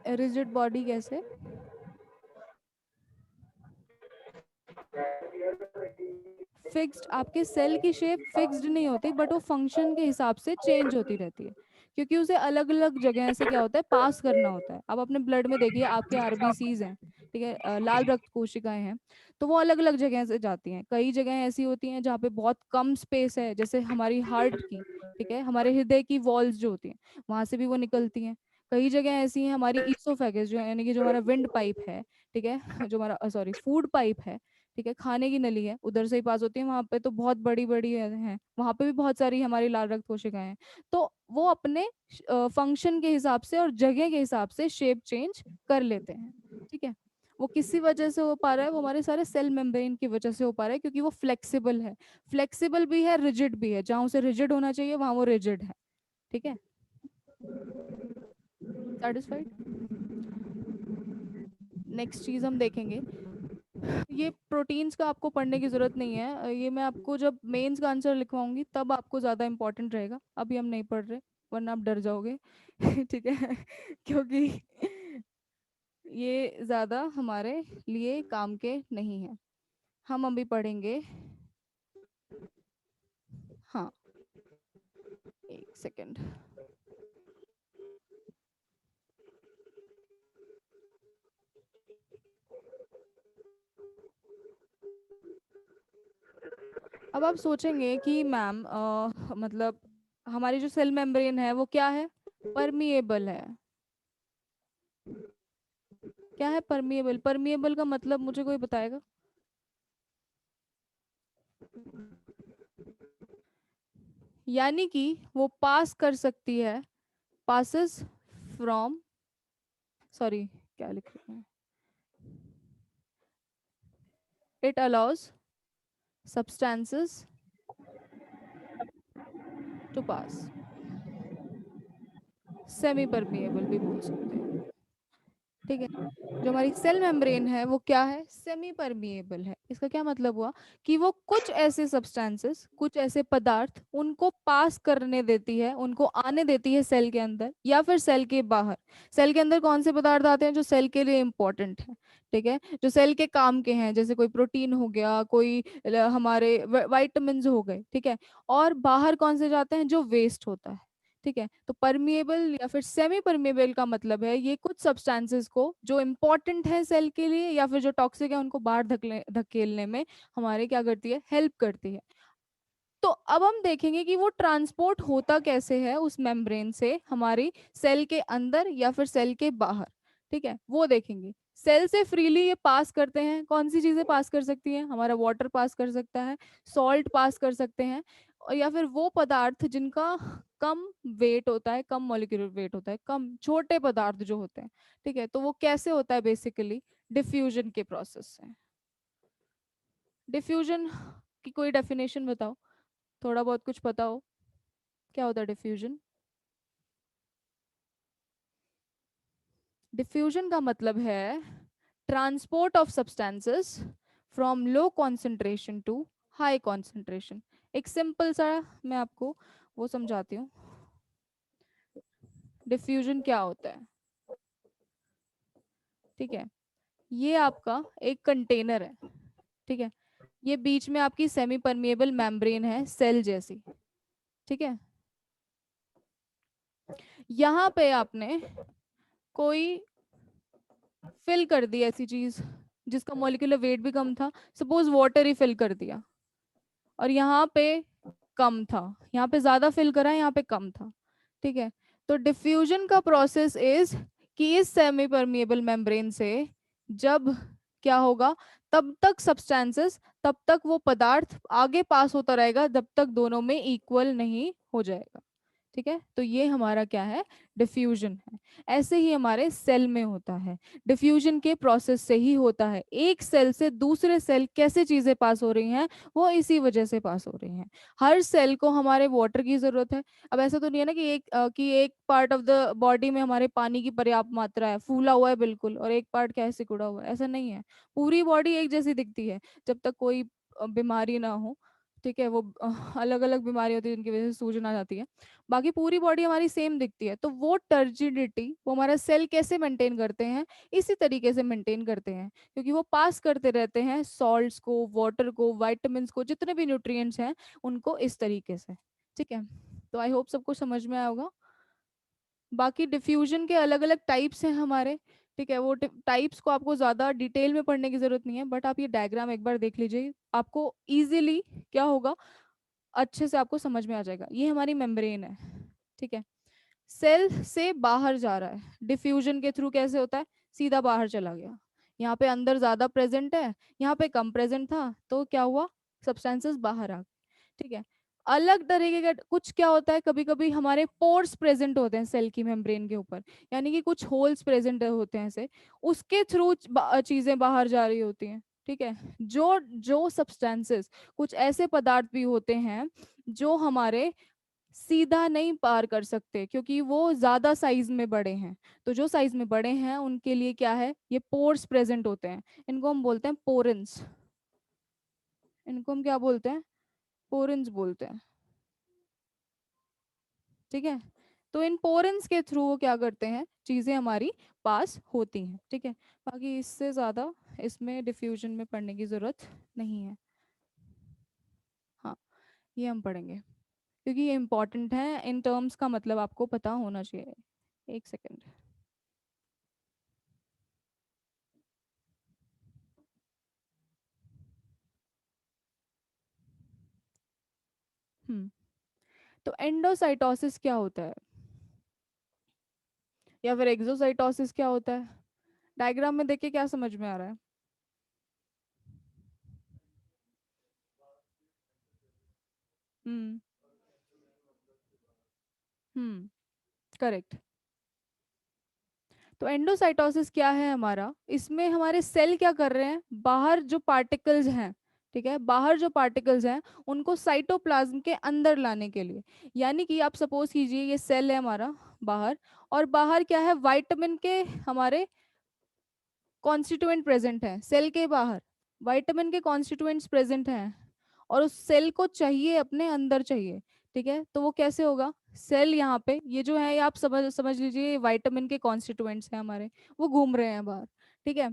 रिजिड बॉडी कैसे, फिक्स्ड, आपके सेल की शेप फिक्स्ड नहीं होती, बट वो फंक्शन के हिसाब से चेंज होती रहती है, क्योंकि उसे अलग अलग जगह से क्या होता है, पास करना होता है। अब अपने ब्लड में देखिए, आपके आरबीसीज हैं, ठीक है, लाल रक्त कोशिकाएं हैं, तो वो अलग अलग जगह से जाती हैं। कई जगह ऐसी होती हैं जहाँ पे बहुत कम स्पेस है, जैसे हमारी हार्ट की, ठीक है, हमारे हृदय की वॉल्स जो होती हैं वहां से भी वो निकलती हैं। कई जगह ऐसी हैं, हमारी ईसोफेगस जो यानी कि जो हमारा विंड पाइप है, ठीक है, जो हमारा सॉरी फूड पाइप है, ठीक है, खाने की नली है, उधर से ही पास होती है। वहां पे तो बहुत बड़ी बड़ी हैं, वहां पे भी बहुत सारी हमारी लाल रक्त कोशिकाएं हैं। तो वो अपने फंक्शन के हिसाब से और जगह के हिसाब से शेप चेंज कर लेते हैं। ठीक है, वो किसी वजह से हो पा रहा है, वो हमारे सारे सेल मेम्ब्रेन की वजह से हो पा रहा है, क्योंकि वो फ्लेक्सिबल है। फ्लेक्सिबल भी है, रिजिड भी है, जहाँ उसे रिजिड होना चाहिए वहां वो रिजिड है। ठीक है, सेटिस्फाइड। नेक्स्ट चीज हम देखेंगे, ये प्रोटीन्स का आपको पढ़ने की ज़रूरत नहीं है। ये मैं आपको जब मेंस का आंसर लिखवाऊंगी तब आपको ज़्यादा इंपॉर्टेंट रहेगा, अभी हम नहीं पढ़ रहे, वरना आप डर जाओगे। ठीक है, क्योंकि ये ज़्यादा हमारे लिए काम के नहीं है। हम अभी पढ़ेंगे, हाँ, एक सेकंड। अब आप सोचेंगे कि मैम मतलब हमारी जो सेल मेम्ब्रेन है वो क्या है, परमिएबल है। क्या है परमिएबल, परमिएबल का मतलब मुझे कोई बताएगा। यानी कि वो पास कर सकती है passes from, सॉरी क्या लिख रही हूँ, it allows substances to pass, semi permeable भी बोल सकते हैं। ठीक है, जो हमारी सेल मेम्ब्रेन है वो क्या है, सेमी परमिएबल है। इसका क्या मतलब हुआ कि वो कुछ ऐसे सब्सटेंसेस, कुछ ऐसे पदार्थ उनको पास करने देती है, उनको आने देती है सेल के अंदर या फिर सेल के बाहर। सेल के अंदर कौन से पदार्थ आते हैं जो सेल के लिए इंपॉर्टेंट है, ठीक है, जो सेल के काम के हैं, जैसे कोई प्रोटीन हो गया, कोई हमारे वाइटामिन हो गए, ठीक है। और बाहर कौन से जाते हैं, जो वेस्ट होता है। ठीक है, तो परमिएबल या फिर सेमी परमिएबल का मतलब है ये कुछ सब्सटेंसेस को जो इंपॉर्टेंट है सेल के लिए या फिर जो टॉक्सिक है उनको बाहर धकेलने में हमारे क्या करती है, हेल्प करती है। तो अब हम देखेंगे कि वो ट्रांसपोर्ट होता कैसे है उस मेम्ब्रेन से हमारी सेल के अंदर या फिर सेल के बाहर। ठीक है, वो देखेंगे। सेल से फ्रीली ये पास करते हैं, कौन सी चीजें पास कर सकती हैं, हमारा वाटर पास कर सकता है, सॉल्ट पास कर सकते हैं, और या फिर वो पदार्थ जिनका कम वेट होता है, कम मॉलिक्यूलर वेट होता है, कम छोटे पदार्थ जो होते हैं। ठीक है, तो वो कैसे होता है, बेसिकली डिफ्यूजन के प्रोसेस से। डिफ्यूजन की कोई डेफिनेशन बताओ, थोड़ा बहुत कुछ पता हो, क्या होता है डिफ्यूजन। डिफ्यूजन का मतलब है transport of substances from low concentration to high concentration. एक सिंपल सा मैं आपको वो समझाती हूँ, डिफ्यूजन क्या होता है। ठीक है, ये आपका एक कंटेनर है, ठीक है, ये बीच में आपकी सेमी परमिएबल मेम्ब्रेन है सेल जैसी। ठीक है, यहाँ पे आपने कोई फिल कर दी ऐसी चीज जिसका मॉलिक्यूलर वेट भी कम था, सपोज वाटर ही फिल कर दिया, और यहाँ पे कम था, यहाँ पे ज्यादा फिल करा, यहाँ पे कम था। ठीक है, तो डिफ्यूजन का प्रोसेस इज कि इस सेमी परमिएबल मेम्ब्रेन से जब क्या होगा, तब तक सब्सटेंसेस, तब तक वो पदार्थ आगे पास होता रहेगा जब तक दोनों में इक्वल नहीं हो जाएगा। ठीक है, तो ये हमारा क्या है, डिफ्यूजन है। ऐसे ही हमारे सेल में होता है, डिफ्यूजन के प्रोसेस से ही होता है। एक सेल से दूसरे सेल कैसे चीजें पास हो रही हैं, वो इसी वजह से पास हो रही हैं। हर सेल को हमारे वाटर की जरूरत है। अब ऐसा तो नहीं है ना कि एक पार्ट ऑफ द बॉडी में हमारे पानी की पर्याप्त मात्रा है, फूला हुआ है बिल्कुल, और एक पार्ट क्या है, सिकुड़ा हुआ है, ऐसा नहीं है। पूरी बॉडी एक जैसी दिखती है जब तक कोई बीमारी ना हो। ठीक है, वो अलग अलग बीमारी होती है जिनकी वजह से सूजन आ जाती है, बाकी पूरी बॉडी हमारी सेम दिखती है। तो वो टर्जिडिटी वो हमारा सेल कैसे मेंटेन करते हैं, इसी तरीके से मेंटेन करते हैं, क्योंकि वो पास करते रहते हैं सॉल्ट्स को, वाटर को, वाइटामिन को, जितने भी न्यूट्रिएंट्स हैं उनको इस तरीके से। ठीक है, तो आई होप सबको समझ में आया होगा। बाकी डिफ्यूजन के अलग अलग टाइप्स हैं हमारे। ठीक है, वो टाइप्स को आपको ज़्यादा डिटेल में पढ़ने की ज़रूरत नहीं है, बट आप ये डायग्राम एक बार देख लीजिए, आपको इजीली क्या होगा, अच्छे से आपको समझ में आ जाएगा। ये हमारी मेम्ब्रेन है, ठीक है, सेल से बाहर जा रहा है डिफ्यूजन के थ्रू, कैसे होता है, सीधा बाहर चला गया। यहाँ पे अंदर ज्यादा प्रेजेंट है, यहाँ पे कम प्रेजेंट था, तो क्या हुआ, सब्सटेंसेस बाहर आ गए। ठीक है, अलग तरीके का कुछ क्या होता है, कभी कभी हमारे पोर्स प्रेजेंट होते हैं सेल की मेम्ब्रेन के ऊपर, यानी कि कुछ होल्स प्रेजेंट होते हैं ऐसे, उसके थ्रू चीजें बाहर जा रही होती हैं। ठीक है, जो जो सब्सटेंसेस, कुछ ऐसे पदार्थ भी होते हैं जो हमारे सीधा नहीं पार कर सकते क्योंकि वो ज्यादा साइज में बड़े हैं। तो जो साइज में बड़े हैं उनके लिए क्या है, ये पोर्स प्रेजेंट होते हैं, इनको हम बोलते हैं पोरेंस। इनको हम क्या बोलते हैं, पोरेंस बोलते हैं। ठीक है, तो इन पोरेंस के थ्रू वो क्या करते हैं, चीजें हमारी पास होती हैं। ठीक है, बाकी इससे ज्यादा इसमें डिफ्यूजन में पढ़ने की जरूरत नहीं है। हाँ, ये हम पढ़ेंगे क्योंकि ये इंपॉर्टेंट है, इन टर्म्स का मतलब आपको पता होना चाहिए। एक सेकेंड। हम्म, तो एंडोसाइटोसिस क्या होता है या फिर एक्सोसाइटोसिस क्या होता है, डायग्राम में देख के क्या समझ में आ रहा है। हम्म। हम्म, करेक्ट। तो एंडोसाइटोसिस क्या है हमारा, इसमें हमारे सेल क्या कर रहे हैं, बाहर जो पार्टिकल्स हैं, ठीक है, बाहर जो पार्टिकल्स हैं उनको साइटोप्लाज्म के अंदर लाने के लिए। यानी कि आप सपोज कीजिए ये सेल है हमारा बाहर, और बाहर क्या है, विटामिन के हमारे कॉन्स्टिट्यूएंट प्रेजेंट हैं सेल के बाहर, विटामिन के कॉन्स्टिट्यूएंट्स प्रेजेंट हैं, और उस सेल को चाहिए अपने अंदर चाहिए। ठीक है, तो वो कैसे होगा, सेल यहाँ पे ये जो है, ये आप समझ समझ लीजिए, ये विटामिन के कॉन्स्टिट्यूएंट्स हैं हमारे, वो घूम रहे हैं बाहर। ठीक है,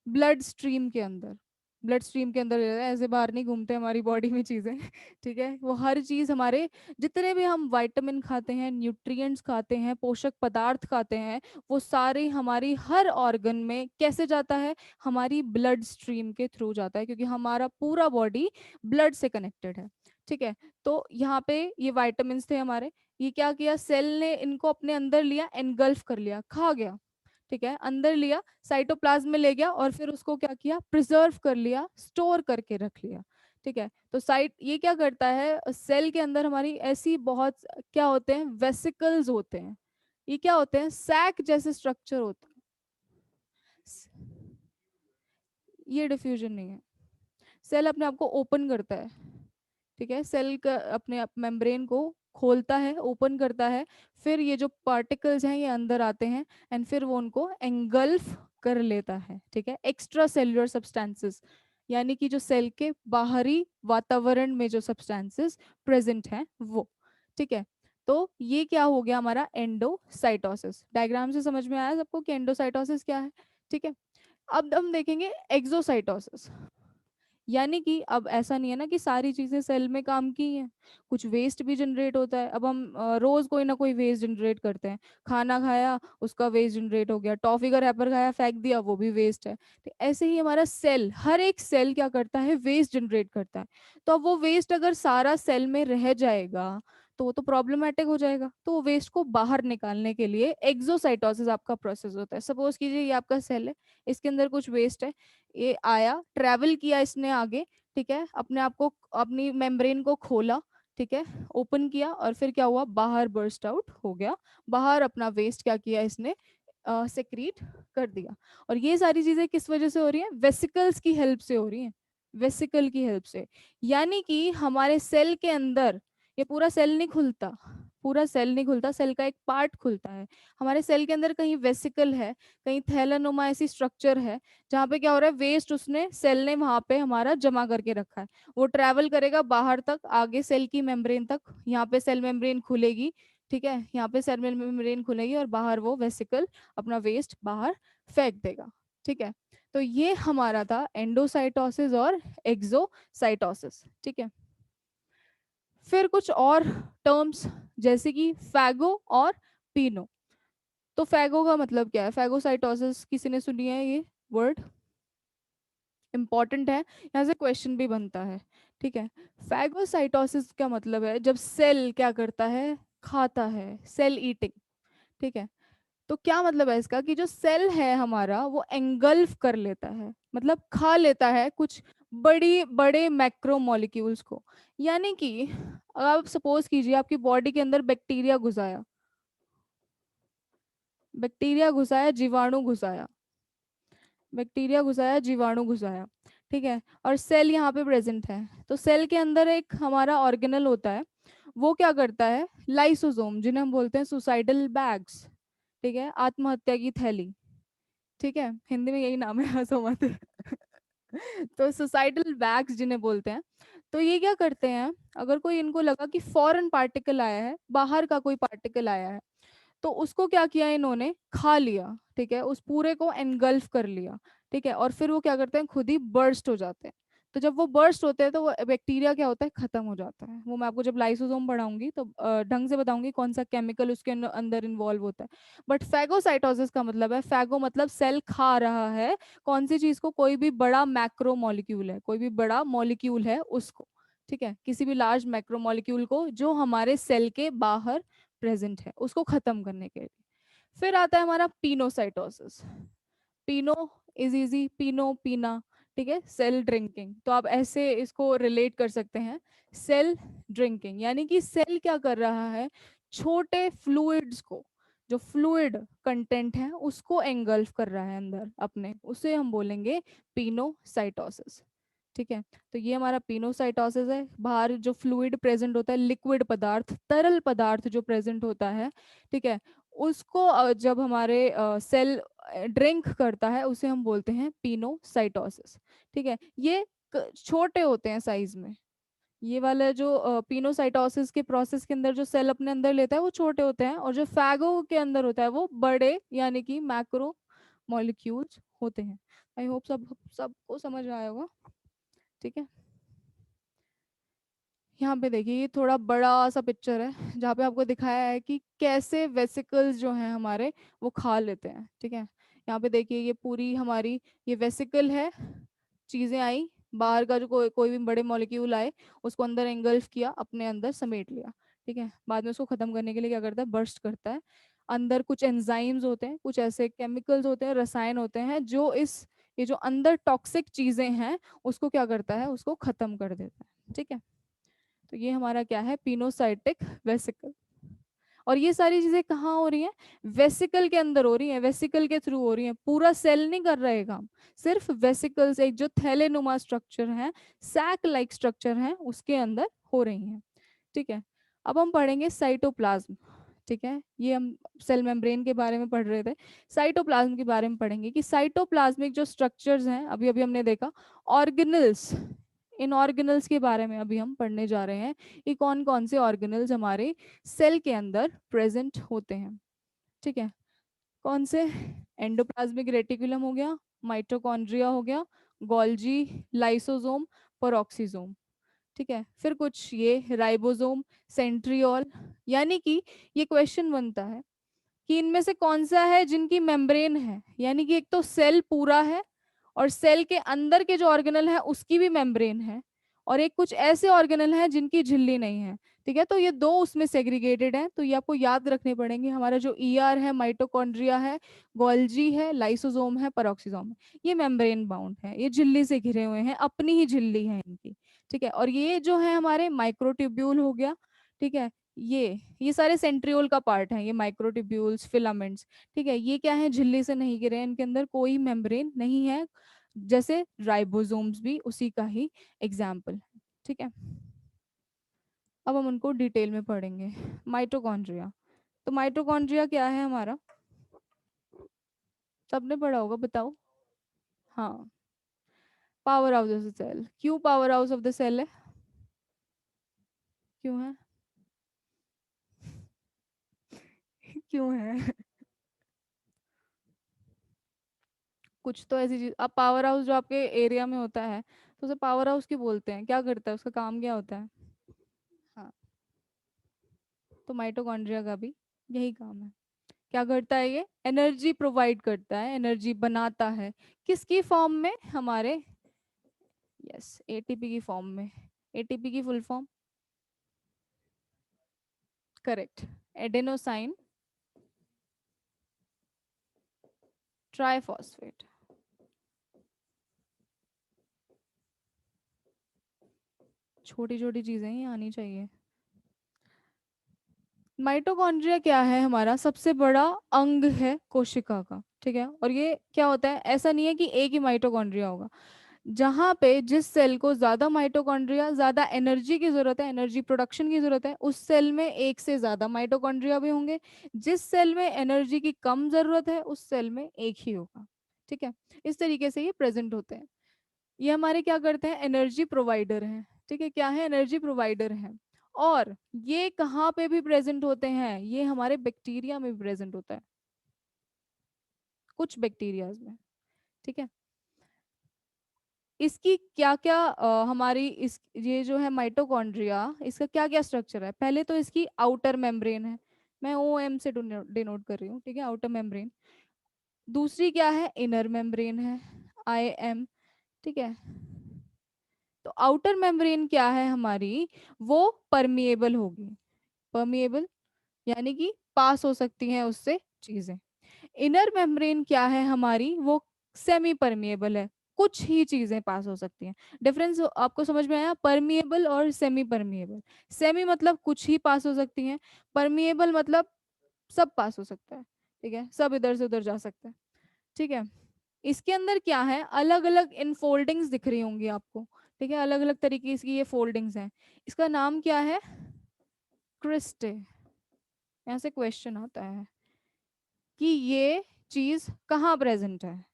ब्लड स्ट्रीम के अंदर, ब्लड स्ट्रीम के अंदर ऐसे बाहर नहीं घूमते हमारी बॉडी में चीज़ें ठीक है, वो हर चीज़ हमारे, जितने भी हम विटामिन खाते हैं, न्यूट्रिएंट्स खाते हैं, पोषक पदार्थ खाते हैं, वो सारे हमारी हर ऑर्गन में कैसे जाता है, हमारी ब्लड स्ट्रीम के थ्रू जाता है, क्योंकि हमारा पूरा बॉडी ब्लड से कनेक्टेड है। ठीक है, तो यहाँ पे ये विटामिन थे हमारे, ये क्या किया, सेल ने इनको अपने अंदर लिया, एनगल्फ कर लिया, खा गया। ठीक है, अंदर लिया, साइटोप्लाज्म में ले गया, और फिर उसको क्या किया, प्रिजर्व कर लिया, स्टोर करके रख लिया। ठीक है, तो साइट ये क्या करता है, सेल के अंदर हमारी ऐसी बहुत क्या होते हैं, वेसिकल्स होते हैं, ये क्या होते हैं, सैक जैसे स्ट्रक्चर होते हैं। ये डिफ्यूजन नहीं है, सेल अपने आप को ओपन करता है। ठीक है, सेल का अपने मेम्ब्रेन को खोलता है, ओपन करता है, फिर ये जो पार्टिकल्स हैं ये अंदर आते हैं, एंड फिर वो उनको एंगल्फ कर लेता है। ठीक है, एक्स्ट्रा सेल्युलर सब्सटेंसेस, यानी कि जो सेल के बाहरी वातावरण में जो सब्सटेंसेस प्रेजेंट हैं वो। ठीक है, तो ये क्या हो गया हमारा एंडोसाइटोसिस। डायग्राम से समझ में आया सबको कि एंडोसाइटोसिस क्या है। ठीक है, अब हम देखेंगे एक्सोसाइटोसिस। यानी कि अब ऐसा नहीं है ना कि सारी चीजें सेल में काम की हैं, कुछ वेस्ट भी जनरेट होता है। अब हम रोज कोई ना कोई वेस्ट जनरेट करते हैं, खाना खाया उसका वेस्ट जनरेट हो गया, टॉफी का रैपर खाया फेंक दिया वो भी वेस्ट है। तो ऐसे ही हमारा सेल, हर एक सेल क्या करता है, वेस्ट जनरेट करता है। तो अब वो वेस्ट अगर सारा सेल में रह जाएगा तो वो तो प्रॉब्लमेटिक हो जाएगा, तो वो वेस्ट को बाहर निकालने के लिए एक्सोसाइटोसिस आपका प्रोसेस होता है। सपोज कीजिए ये आपका सेल है, इसके अंदर कुछ वेस्ट है, ये आया, ट्रैवल किया इसने आगे, ठीक है, अपने आप को, अपनी मेम्ब्रेन को खोला, ठीक है, ओपन किया, और फिर क्या हुआ, बाहर बर्स्ट आउट हो गया, बाहर अपना वेस्ट क्या किया इसने, सेक्रीट कर दिया। और ये सारी चीजें किस वजह से हो रही हैं, वेसिकल्स की हेल्प से हो रही हैं, वेसिकल की हेल्प से। यानी कि हमारे सेल के अंदर, ये पूरा सेल नहीं खुलता, पूरा सेल नहीं खुलता, सेल का एक पार्ट खुलता है। हमारे सेल के अंदर कहीं वेसिकल है, कहीं थैलानुमा ऐसी स्ट्रक्चर है, जहाँ पे क्या हो रहा है, वेस्ट उसने, सेल ने वहां पे हमारा जमा करके रखा है। वो ट्रैवल करेगा बाहर तक, आगे सेल की मेम्ब्रेन तक, यहाँ पे सेल मेम्ब्रेन खुलेगी। ठीक है, यहाँ पे सेल मेम्ब्रेन खुलेगी, और बाहर वो वेसिकल अपना वेस्ट बाहर फेंक देगा। ठीक है, तो ये हमारा था एंडोसाइटोसिस और एक्सोसाइटोसिस। ठीक है, फिर कुछ और टर्म्स, जैसे कि फैगो और पीनो। तो फैगो का मतलब क्या है, फैगोसाइटोसिस किसी ने सुनी है ये वर्ड, इंपॉर्टेंट है, यहाँ से क्वेश्चन भी बनता है। ठीक है, फैगोसाइटोसिस का मतलब है जब सेल क्या करता है, खाता है, सेल ईटिंग। ठीक है, तो क्या मतलब है इसका, कि जो सेल है हमारा वो एंगल्फ कर लेता है, मतलब खा लेता है कुछ बड़ी बड़े मैक्रो मॉलिक्यूल्स को। यानी कि आप सपोज कीजिए आपकी बॉडी के अंदर बैक्टीरिया घुसाया, बैक्टीरिया घुसाया, जीवाणु घुसाया, बैक्टीरिया घुसाया, जीवाणु घुसाया। ठीक है, और सेल यहाँ पे प्रेजेंट है, तो सेल के अंदर एक हमारा ऑर्गेनल होता है, वो क्या करता है, लाइसोसोम, जिन्हें हम बोलते हैं सुसाइडल बैग्स। ठीक है, आत्महत्या की थैली। ठीक है, हिंदी में यही नाम है, हंसो मत तो सुसाइडल बैग्स जिन्हें बोलते हैं, तो ये क्या करते हैं, अगर कोई इनको लगा कि फॉरेन पार्टिकल आया है, बाहर का कोई पार्टिकल आया है, तो उसको क्या किया इन्होंने, खा लिया। ठीक है, उस पूरे को एनगल्फ कर लिया। ठीक है, और फिर वो क्या करते हैं, खुद ही बर्स्ट हो जाते हैं। तो जब वो बर्स्ट होते हैं तो वो बैक्टीरिया क्या होता है, खत्म हो जाता है। वो मैं आपको जब लाइसोसोम पढ़ाऊंगी तो ढंग से बताऊंगी कौन सा केमिकल उसके अंदर इन्वॉल्व होता है। बट फैगोसाइटोसिस का मतलब है, फैगो मतलब सेल खा रहा है, कौन सी चीज को, कोई भी बड़ा मैक्रो मॉलिक्यूल है, कोई भी बड़ा मॉलिक्यूल है उसको। ठीक है, किसी भी लार्ज मैक्रो मॉलिक्यूल को जो हमारे सेल के बाहर प्रेजेंट है, उसको खत्म करने के लिए। फिर आता है हमारा पिनोसाइटोसिस। पीनो इज इजी, पीनो पीना। ठीक है, सेल ड्रिंकिंग, तो आप ऐसे इसको रिलेट कर सकते हैं, सेल ड्रिंकिंग, यानी कि सेल क्या कर रहा है, छोटे फ्लूइड्स को, जो फ्लूइड कंटेंट है उसको एंगल्फ कर रहा है अंदर अपने, उसे हम बोलेंगे पिनोसाइटोसिस। ठीक है, तो ये हमारा पिनोसाइटोसिस है। बाहर जो फ्लूइड प्रेजेंट होता है, लिक्विड पदार्थ, तरल पदार्थ जो प्रेजेंट होता है, ठीक है, उसको जब हमारे सेल ड्रिंक करता है उसे हम बोलते हैं पिनोसाइटोसिस। ठीक है, ये छोटे होते हैं साइज में। ये वाला जो पिनोसाइटोसिस के प्रोसेस के अंदर जो सेल अपने अंदर लेता है वो छोटे होते हैं, और जो फैगो के अंदर होता है वो बड़े, यानी कि मैक्रो मॉलिक्यूल्स होते हैं। आई होप सबको समझ आया होगा। ठीक है, यहाँ पे देखिए, ये थोड़ा बड़ा सा पिक्चर है जहाँ पे आपको दिखाया है कि कैसे वेसिकल्स जो हैं हमारे वो खा लेते हैं। ठीक है, यहाँ पे देखिए, ये पूरी हमारी ये वेसिकल है, चीज़ें आई बाहर का, जो कोई भी बड़े मॉलिक्यूल आए उसको अंदर एंगल्फ किया, अपने अंदर समेट लिया। ठीक है, बाद में उसको खत्म करने के लिए क्या करता है, बर्स्ट करता है। अंदर कुछ एंजाइम्स होते हैं, कुछ ऐसे केमिकल्स होते हैं, रसायन होते हैं, जो ये जो अंदर टॉक्सिक चीज़ें हैं उसको क्या करता है, उसको खत्म कर देता है। ठीक है, तो ये हमारा क्या है, पिनोसाइटिक वेसिकल। और ये सारी चीजें कहाँ हो रही हैं, वेसिकल के अंदर हो रही हैं, वेसिकल के थ्रू हो रही हैं, पूरा सेल नहीं कर रहे काम, सिर्फ वेसिकल्स, एक जो थैलेनुमा स्ट्रक्चर है, सैक लाइक स्ट्रक्चर है, उसके अंदर हो रही हैं। ठीक है, अब हम पढ़ेंगे साइटोप्लाज्म। ठीक है, ये हम सेल मेम्ब्रेन के बारे में पढ़ रहे थे, साइटोप्लाज्म के बारे में पढ़ेंगे कि साइटोप्लाज्मिक जो स्ट्रक्चर्स हैं, अभी अभी हमने देखा ऑर्गेनल्स, इन ऑर्गेनल्स के बारे में अभी हम पढ़ने जा रहे हैं, ये कौन कौन से ऑर्गेनल्स हमारे सेल के अंदर प्रेजेंट होते हैं। ठीक है, कौन से, एंडोप्लाज्मिक रेटिकुलम हो गया, माइटोकॉन्ड्रिया हो गया, गोल्जी, लाइसोसोम, पेरोक्सीसोम। ठीक है, फिर कुछ ये राइबोसोम, सेंट्रियोल। यानी कि ये क्वेश्चन बनता है कि इनमें से कौन सा है जिनकी मेम्ब्रेन है, यानी कि एक तो सेल पूरा है और सेल के अंदर के जो ऑर्गेनल है उसकी भी मेम्ब्रेन है, और एक कुछ ऐसे ऑर्गेनल हैं जिनकी झिल्ली नहीं है। ठीक है, तो ये दो उसमें सेग्रीगेटेड हैं, तो ये आपको याद रखने पड़ेंगे। हमारा जो ईआर है, माइटोकॉन्ड्रिया है, गोल्जी है, लाइसोसोम है, पेरोक्सीसोम है, ये मेम्ब्रेन बाउंड है, ये झिल्ली से घिरे हुए हैं, अपनी ही झिल्ली है इनकी। ठीक है, और ये जो है हमारे माइक्रोट्यूब्यूल हो गया। ठीक है, ये सारे सेंट्रियोल का पार्ट है, ये माइक्रोट्यूब्यूल्स, फिलामेंट्स। ठीक है, ये क्या है, झिल्ली से नहीं गिरे हैं, इनके अंदर कोई मेम्ब्रेन नहीं है, जैसे राइबोसोम्स भी उसी का ही एग्जाम्पल है। ठीक है, अब हम उनको डिटेल में पढ़ेंगे। माइटोकॉन्ड्रिया, तो माइटोकॉन्ड्रिया क्या है हमारा, सबने पढ़ा होगा, बताओ। हाँ, powerhouse of the cell. क्यों powerhouse of the cell है, क्यों है, क्यों है? कुछ तो ऐसी चीज, अब पावर हाउस जो आपके एरिया में होता है तो उसे पावर हाउस क्यों बोलते हैं, क्या करता है, उसका काम क्या होता है? हाँ, तो माइटोकॉन्ड्रिया का भी यही काम है। क्या करता है, ये एनर्जी प्रोवाइड करता है, एनर्जी बनाता है, किसकी फॉर्म में, हमारे, यस, एटीपी की फॉर्म में। एटीपी की full form, correct, adenosine triphosphate. छोटी छोटी चीजें ही आनी चाहिए। माइटोकॉन्ड्रिया क्या है, हमारा सबसे बड़ा अंग है कोशिका का। ठीक है, और ये क्या होता है, ऐसा नहीं है कि एक ही माइटोकॉन्ड्रिया होगा, जहाँ पे जिस सेल को ज्यादा माइटोकॉन्ड्रिया, ज्यादा एनर्जी की जरूरत है, एनर्जी प्रोडक्शन की जरूरत है, उस सेल में एक से ज्यादा माइटोकॉन्ड्रिया भी होंगे। जिस सेल में एनर्जी की कम जरूरत है उस सेल में एक ही होगा। ठीक है, इस तरीके से ये प्रेजेंट होते हैं। ये हमारे क्या करते हैं, एनर्जी प्रोवाइडर हैं। ठीक है, क्या है, एनर्जी प्रोवाइडर हैं। और ये कहाँ पे भी प्रेजेंट होते हैं, ये हमारे बैक्टीरिया में भी प्रेजेंट होता है, कुछ बैक्टीरियाज में। ठीक है, इसकी क्या क्या हमारी इस ये जो है माइटोकॉन्ड्रिया, इसका क्या क्या स्ट्रक्चर है, पहले तो इसकी आउटर मेम्ब्रेन है, मैं ओ एम से डिनोट कर रही हूँ। ठीक है, आउटर मेम्ब्रेन। दूसरी क्या है, इनर मेम्ब्रेन है, आई एम। ठीक है, तो आउटर मेम्ब्रेन क्या है हमारी, वो परमिएबल होगी, परमिएबल यानी कि पास हो सकती हैं उससे चीजें। इनर मेम्ब्रेन क्या है हमारी, वो सेमी परमिएबल है, कुछ ही चीजें पास हो सकती हैं। डिफरेंस आपको समझ में आया? परमिएबल और सेमी परमिएबल। सेमी मतलब कुछ ही पास हो सकती हैं, परमिएबल मतलब सब पास हो सकता है। ठीक है, सब इधर से उधर जा सकता है। ठीक है, इसके अंदर क्या है, अलग अलग इनफोल्डिंग्स दिख रही होंगी आपको। ठीक है, अलग अलग तरीके की ये फोल्डिंग्स हैं। इसका नाम क्या है? क्रिस्टे। यहाँ से क्वेश्चन आता है कि ये चीज कहाँ प्रेजेंट है?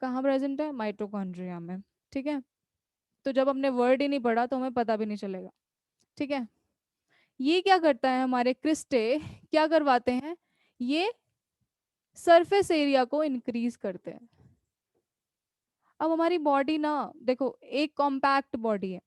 कहाँ प्रेजेंट है? माइटोकॉन्ड्रिया में। ठीक है, तो जब हमने वर्ड ही नहीं पढ़ा तो हमें पता भी नहीं चलेगा। ठीक है, ये क्या करता है, हमारे क्रिस्टे क्या करवाते हैं, ये सरफेस एरिया को इंक्रीज करते हैं। अब हमारी बॉडी ना, देखो एक कॉम्पैक्ट बॉडी है।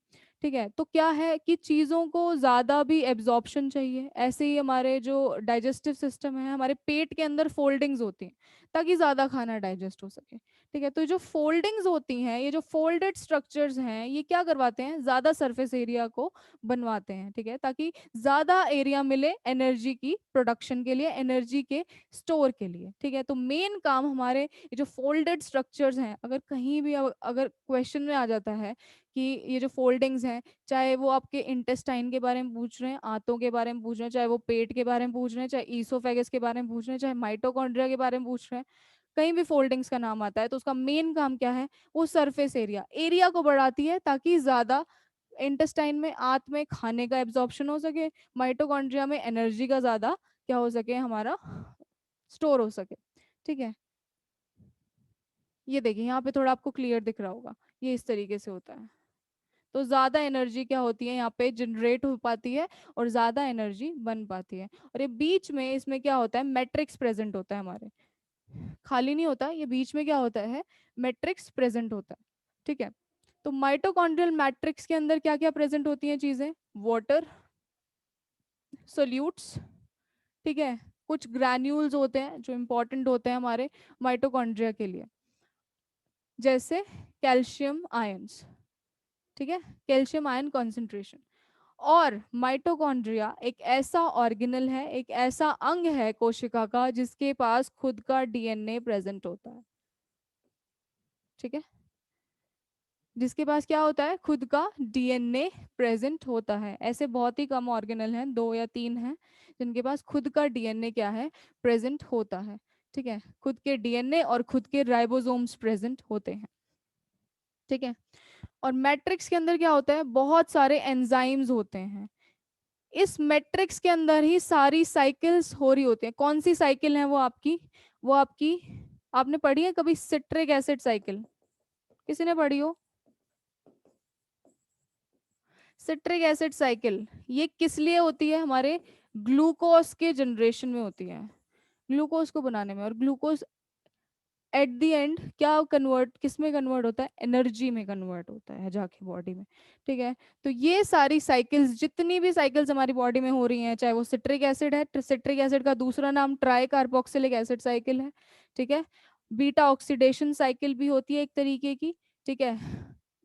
ठीक है, तो क्या है कि चीज़ों को ज़्यादा भी एब्जॉर्प्शन चाहिए। ऐसे ही हमारे जो डाइजेस्टिव सिस्टम है, हमारे पेट के अंदर फोल्डिंग्स होती हैं ताकि ज़्यादा खाना डाइजेस्ट हो सके। ठीक है, तो ये जो फोल्डिंग्स होती हैं, ये जो फोल्डेड स्ट्रक्चर्स हैं, ये क्या करवाते हैं, ज़्यादा सरफेस एरिया को बनवाते हैं। ठीक है, ताकि ज़्यादा एरिया मिले एनर्जी की प्रोडक्शन के लिए, एनर्जी के स्टोर के लिए। ठीक है, तो मेन काम हमारे ये जो फोल्डेड स्ट्रक्चर्स हैं, अगर कहीं भी अगर क्वेश्चन में आ जाता है कि ये जो फोल्डिंग्स हैं, चाहे वो आपके इंटेस्टाइन के बारे में पूछ रहे हैं, आंतों के बारे में पूछ रहे हैं, चाहे वो पेट के बारे में पूछ रहे हैं, चाहे ईसोफेगस के बारे में पूछ रहे हैं, चाहे माइटोकॉन्ड्रिया के बारे में पूछ रहे हैं, कहीं भी फोल्डिंग्स का नाम आता है तो उसका मेन काम क्या है, वो सरफेस एरिया, एरिया को बढ़ाती है ताकि ज्यादा इंटेस्टाइन में, आंत में खाने का एब्जॉर्प्शन हो सके, माइटोकॉन्ड्रिया में एनर्जी का ज्यादा क्या हो सके, हमारा स्टोर हो सके। ठीक है, ये देखिए यहाँ पे थोड़ा आपको क्लियर दिख रहा होगा, ये इस तरीके से होता है। तो ज्यादा एनर्जी क्या होती है यहाँ पे, जनरेट हो पाती है और ज्यादा एनर्जी बन पाती है। और ये बीच में इसमें क्या होता है, मैट्रिक्स प्रेजेंट होता है हमारे, खाली नहीं होता, ये बीच में क्या होता है, मैट्रिक्स प्रेजेंट होता है। ठीक है, तो माइटोकॉन्ड्रियल मैट्रिक्स के अंदर क्या क्या प्रेजेंट होती हैं चीजें, वाटर, सोल्यूट्स। ठीक है, कुछ ग्रैन्यूल्स होते हैं जो इंपॉर्टेंट होते हैं हमारे माइटोकॉन्ड्रिया के लिए, जैसे कैल्शियम आयंस। ठीक है, कैल्शियम आयन कॉन्सेंट्रेशन। और माइटोकॉन्ड्रिया एक ऐसा ऑर्गेनल है, एक ऐसा अंग है कोशिका का जिसके पास खुद का डीएनए प्रेजेंट होता है। ठीक है, जिसके पास क्या होता है, खुद का डीएनए प्रेजेंट होता है। ऐसे बहुत ही कम ऑर्गेनल हैं, दो या तीन हैं जिनके पास खुद का डीएनए क्या है, प्रेजेंट होता है। ठीक है, खुद के डीएनए और खुद के राइबोसोम्स प्रेजेंट होते हैं। ठीक है, और मैट्रिक्स के अंदर क्या होता है, बहुत सारे एंजाइम्स होते हैं। इस मैट्रिक्स के अंदर ही सारी साइकिल्स हो रही होती हैं। कौन सी साइकिल है वो आपकी, वो आपकी, आपने पढ़ी है कभी सिट्रिक एसिड साइकिल, किसी ने पढ़ी हो? सिट्रिक एसिड साइकिल ये किस लिए होती है, हमारे ग्लूकोज के जनरेशन में होती है, ग्लूकोज को बनाने में। और ग्लूकोज एट द एंड क्या कन्वर्ट, किस में कन्वर्ट होता है, एनर्जी में कन्वर्ट होता है जाके बॉडी में। ठीक है, तो ये सारी साइकिल्स, जितनी भी साइकिल्स हमारी बॉडी में हो रही हैं, चाहे वो सिट्रिक एसिड है, सिट्रिक एसिड का दूसरा नाम ट्राई कार्बोक्सिलिक एसिड साइकिल है। ठीक है, बीटा ऑक्सीडेशन साइकिल भी होती है एक तरीके की। ठीक है,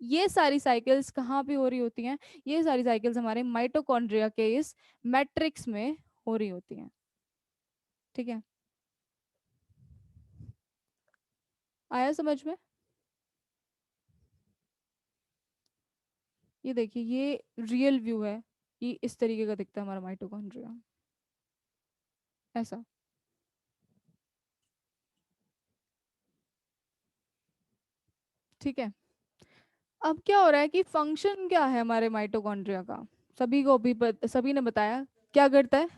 ये सारी साइकिल्स कहाँ पे हो रही होती हैं, ये सारी साइकिल्स हमारे माइटोकॉन्ड्रिया के इस मैट्रिक्स में हो रही होती हैं। ठीक है, आया समझ में? ये देखिए, ये रियल व्यू है, ये इस तरीके का दिखता है हमारा माइटोकॉन्ड्रिया, ऐसा। ठीक है, अब क्या हो रहा है कि फंक्शन क्या है हमारे माइटोकॉन्ड्रिया का, सभी को भी सभी ने बताया क्या करता है,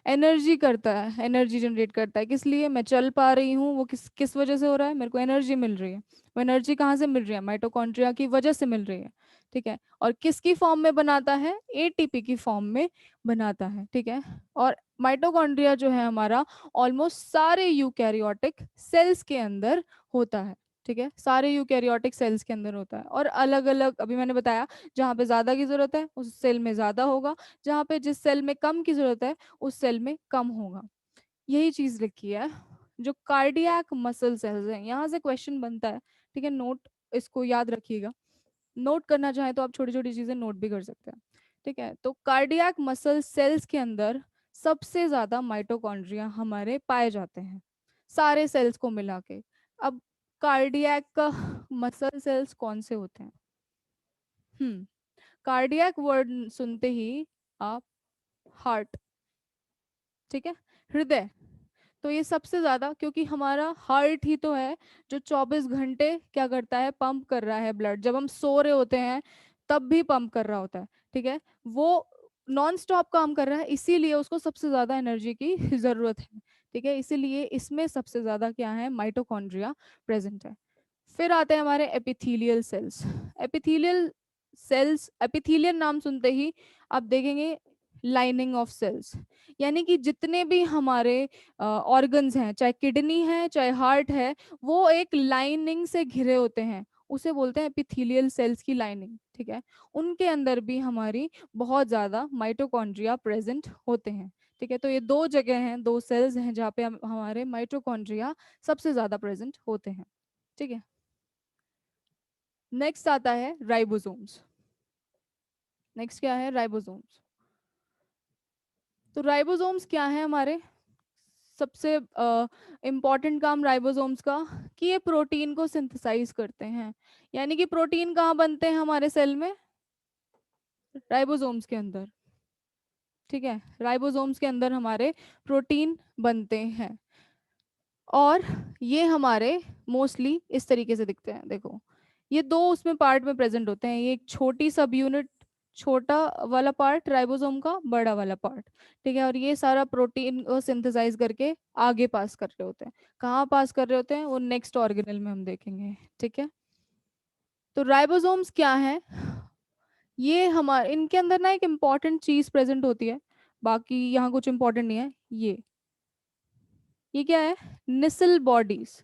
एनर्जी करता है, एनर्जी जनरेट करता है। किस लिए मैं चल पा रही हूँ, वो किस किस वजह से हो रहा है, मेरे को एनर्जी मिल रही है। वो एनर्जी कहाँ से मिल रही है, माइटोकॉन्ड्रिया की वजह से मिल रही है। ठीक है, और किसकी फॉर्म में बनाता है, एटीपी की फॉर्म में बनाता है। ठीक है, और माइटोकॉन्ड्रिया जो है हमारा ऑलमोस्ट सारे यूकैरियोटिक सेल्स के अंदर होता है। ठीक है, सारे यूकैरियोटिक सेल्स के अंदर होता है, और अलग अलग, अभी मैंने बताया जहाँ पे ज्यादा की जरूरत है उस सेल में ज्यादा होगा, जहाँ पे जिस सेल में कम की जरूरत है उस सेल में कम होगा। यही चीज लिखी है। जो कार्डियक मसल सेल्स हैं, यहाँ से क्वेश्चन बनता है। ठीक है, नोट, इसको याद रखिएगा, नोट करना चाहे तो आप छोटी छोटी चीजें नोट भी कर सकते हैं। ठीक है, तो कार्डियक मसल सेल्स के अंदर सबसे ज्यादा माइटोकॉन्ड्रिया हमारे पाए जाते हैं, सारे सेल्स को मिला के। अब कार्डियक का मसल सेल्स कौन से होते हैं? कार्डियक वर्ड सुनते ही आप हार्ट, ठीक है, हृदय, तो ये सबसे ज्यादा, क्योंकि हमारा हार्ट ही तो है जो 24 घंटे क्या करता है, पंप कर रहा है ब्लड। जब हम सो रहे होते हैं तब भी पंप कर रहा होता है, ठीक है, वो नॉन स्टॉप काम कर रहा है, इसीलिए उसको सबसे ज्यादा एनर्जी की जरूरत है, ठीक है, इसीलिए इसमें सबसे ज्यादा क्या है, माइटोकॉन्ड्रिया प्रेजेंट है। फिर आते हैं हमारे epithelial cells. Epithelial cells, epithelial नाम सुनते ही आप देखेंगे लाइनिंग ऑफ सेल्स, यानी कि जितने भी हमारे ऑर्गन्स हैं, चाहे किडनी है चाहे हार्ट है, वो एक लाइनिंग से घिरे होते हैं, उसे बोलते हैं एपिथेलियल सेल्स की लाइनिंग, ठीक है। उनके अंदर भी हमारी बहुत ज्यादा माइटोकॉन्ड्रिया प्रेजेंट होते हैं, ठीक है। तो ये दो जगह हैं, दो सेल्स हैं जहाँ पे हमारे माइटोकॉन्ड्रिया सबसे ज्यादा प्रेजेंट होते हैं, ठीक है। नेक्स्ट आता है राइबोसोम्स। नेक्स्ट क्या है, राइबोसोम्स। तो राइबोसोम्स क्या है हमारे, सबसे इम्पॉर्टेंट काम राइबोसोम्स का कि ये प्रोटीन को सिंथेसाइज करते हैं, यानी कि प्रोटीन कहाँ बनते हैं हमारे सेल में, राइबोसोम्स के अंदर, ठीक है, राइबोसोम्स के अंदर हमारे प्रोटीन बनते हैं। और ये हमारे मोस्टली इस तरीके से दिखते हैं, देखो ये दो उसमें पार्ट में प्रेजेंट होते हैं, ये एक छोटी सब यूनिट, छोटा वाला पार्ट राइबोसोम का, बड़ा वाला पार्ट, ठीक है, और ये सारा प्रोटीन को सिंथेसाइज करके आगे पास कर रहे होते हैं। कहाँ पास कर रहे होते हैं, वो नेक्स्ट ऑर्गेनल में हम देखेंगे, ठीक है। तो राइबोसोम्स क्या है, ये हमारे इनके अंदर ना एक इम्पॉर्टेंट चीज प्रेजेंट होती है, बाकी यहाँ कुछ इम्पोर्टेंट नहीं है। ये क्या है, निसल बॉडीज,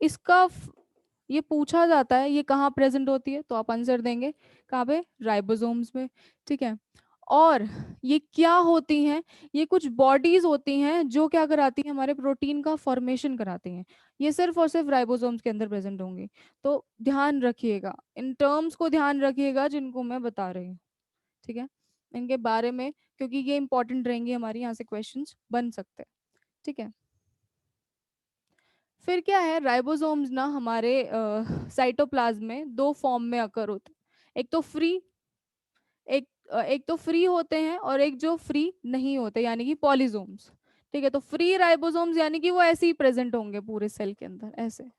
इसका ये पूछा जाता है ये कहाँ प्रेजेंट होती है, तो आप आंसर देंगे कहाँ पे, राइबोसोम्स में, ठीक है। और ये क्या होती हैं, ये कुछ बॉडीज होती हैं जो क्या कराती हैं, हमारे प्रोटीन का फॉर्मेशन कराती हैं, ये सिर्फ और सिर्फ राइबोसोम्स के अंदर प्रेजेंट होंगी। तो ध्यान रखिएगा, इन टर्म्स को ध्यान रखिएगा जिनको मैं बता रही हूँ, ठीक है, इनके बारे में, क्योंकि ये इंपॉर्टेंट रहेंगे, हमारी यहाँ से क्वेश्चंस बन सकते हैं, ठीक है। फिर क्या है, राइबोसोम्स ना हमारे साइटोप्लाज्म में दो फॉर्म में अकर होते हैं, एक तो फ्री, एक तो फ्री होते हैं और एक जो फ्री नहीं होते, यानी कि पॉलीसोम्स, ठीक है। तो फ्री राइबोसोम्स यानी कि वो ऐसे ही प्रेजेंट होंगे पूरे सेल के अंदर ऐसे।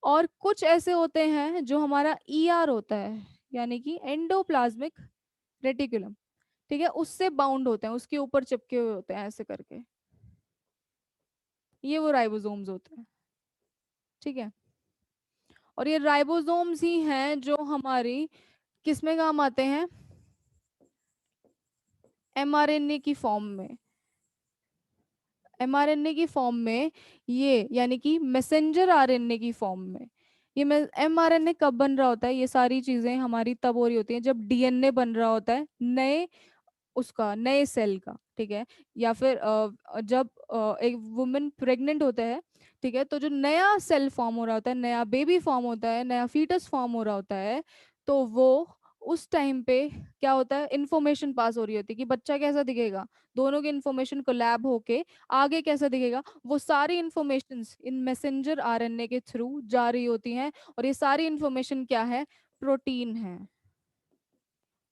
और कुछ ऐसे होते हैं जो हमारा ईआर होता है, यानी कि एंडोप्लाज्मिक रेटिकुलम, ठीक है, उससे बाउंड होते हैं, उसके ऊपर चिपके हुए होते हैं ऐसे करके, ये वो राइबोसोम्स होते हैं, ठीक है। और ये राइबोसोम्स ही हैं जो हमारी किस में काम आते हैं, एमआरएनए की फॉर्म में, एमआरएनए की फॉर्म में, ये यानी कि मैसेंजर आरएनए की फॉर्म में। ये एमआरएनए कब बन रहा होता है, ये सारी चीजें हमारी तब हो रही होती हैं जब डीएनए बन रहा होता है नए, उसका नए सेल का, ठीक है, या फिर जब एक वुमेन प्रेग्नेंट होता है, ठीक है, तो जो नया सेल फॉर्म हो रहा होता है, नया बेबी फॉर्म होता है, नया फीटस फॉर्म हो रहा होता है, तो वो उस टाइम पे क्या होता है, इंफॉर्मेशन पास हो रही होती है कि बच्चा कैसा दिखेगा, दोनों की इंफॉर्मेशन कोलैब होके आगे कैसा दिखेगा, वो सारी इंफॉर्मेशन इन मैसेंजर आरएनए के थ्रू जा रही होती हैं। और ये सारी इंफॉर्मेशन क्या है, प्रोटीन है,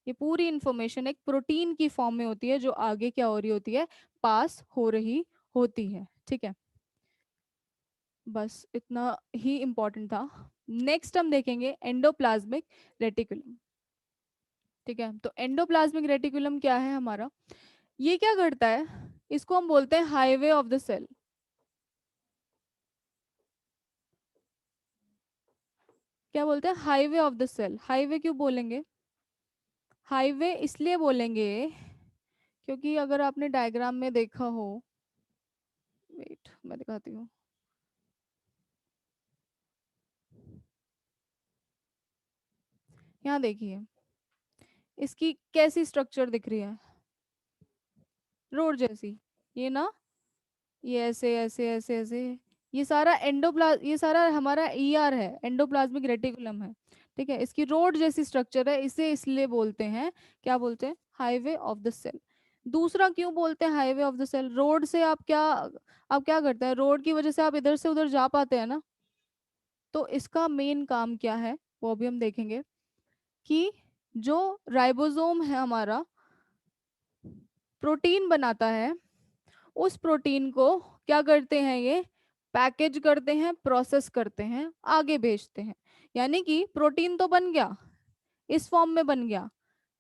ये पूरी इंफॉर्मेशन एक प्रोटीन की फॉर्म में होती है जो आगे क्या हो रही होती है, पास हो रही होती है, ठीक है। बस इतना ही इम्पोर्टेंट था। नेक्स्ट हम देखेंगे एंडोप्लाज्मिक रेटिकुलम, ठीक है। तो एंडोप्लाज्मिक रेटिकुलम क्या है हमारा, ये क्या करता है, इसको हम बोलते हैं हाईवे ऑफ द सेल। क्या बोलते हैं, highway of the cell. Highway क्यों बोलेंगे, हाईवे इसलिए बोलेंगे क्योंकि अगर आपने डायग्राम में देखा हो, वेट मैं दिखाती हूँ, यहाँ देखिए इसकी कैसी स्ट्रक्चर दिख रही है, रोड जैसी, ये ना, ये ऐसे ऐसे ऐसे ऐसे, ये सारा ये सारा हमारा ईआर है, एंडोप्लाज्मिक रेटिकुलम है, ठीक है। इसकी रोड जैसी स्ट्रक्चर है, इसे इसलिए बोलते हैं, क्या बोलते हैं, हाईवे ऑफ द सेल। दूसरा क्यों बोलते हैं highway of the cell? Road से आप क्या करते हैं, रोड की वजह से आप इधर से उधर जा पाते हैं ना। तो इसका मेन काम क्या है वो भी हम देखेंगे, कि जो राइबोसोम है हमारा, प्रोटीन बनाता है, उस प्रोटीन को क्या करते हैं ये, पैकेज करते हैं, प्रोसेस करते हैं, आगे भेजते हैं। यानी कि प्रोटीन तो बन गया, इस फॉर्म में बन गया,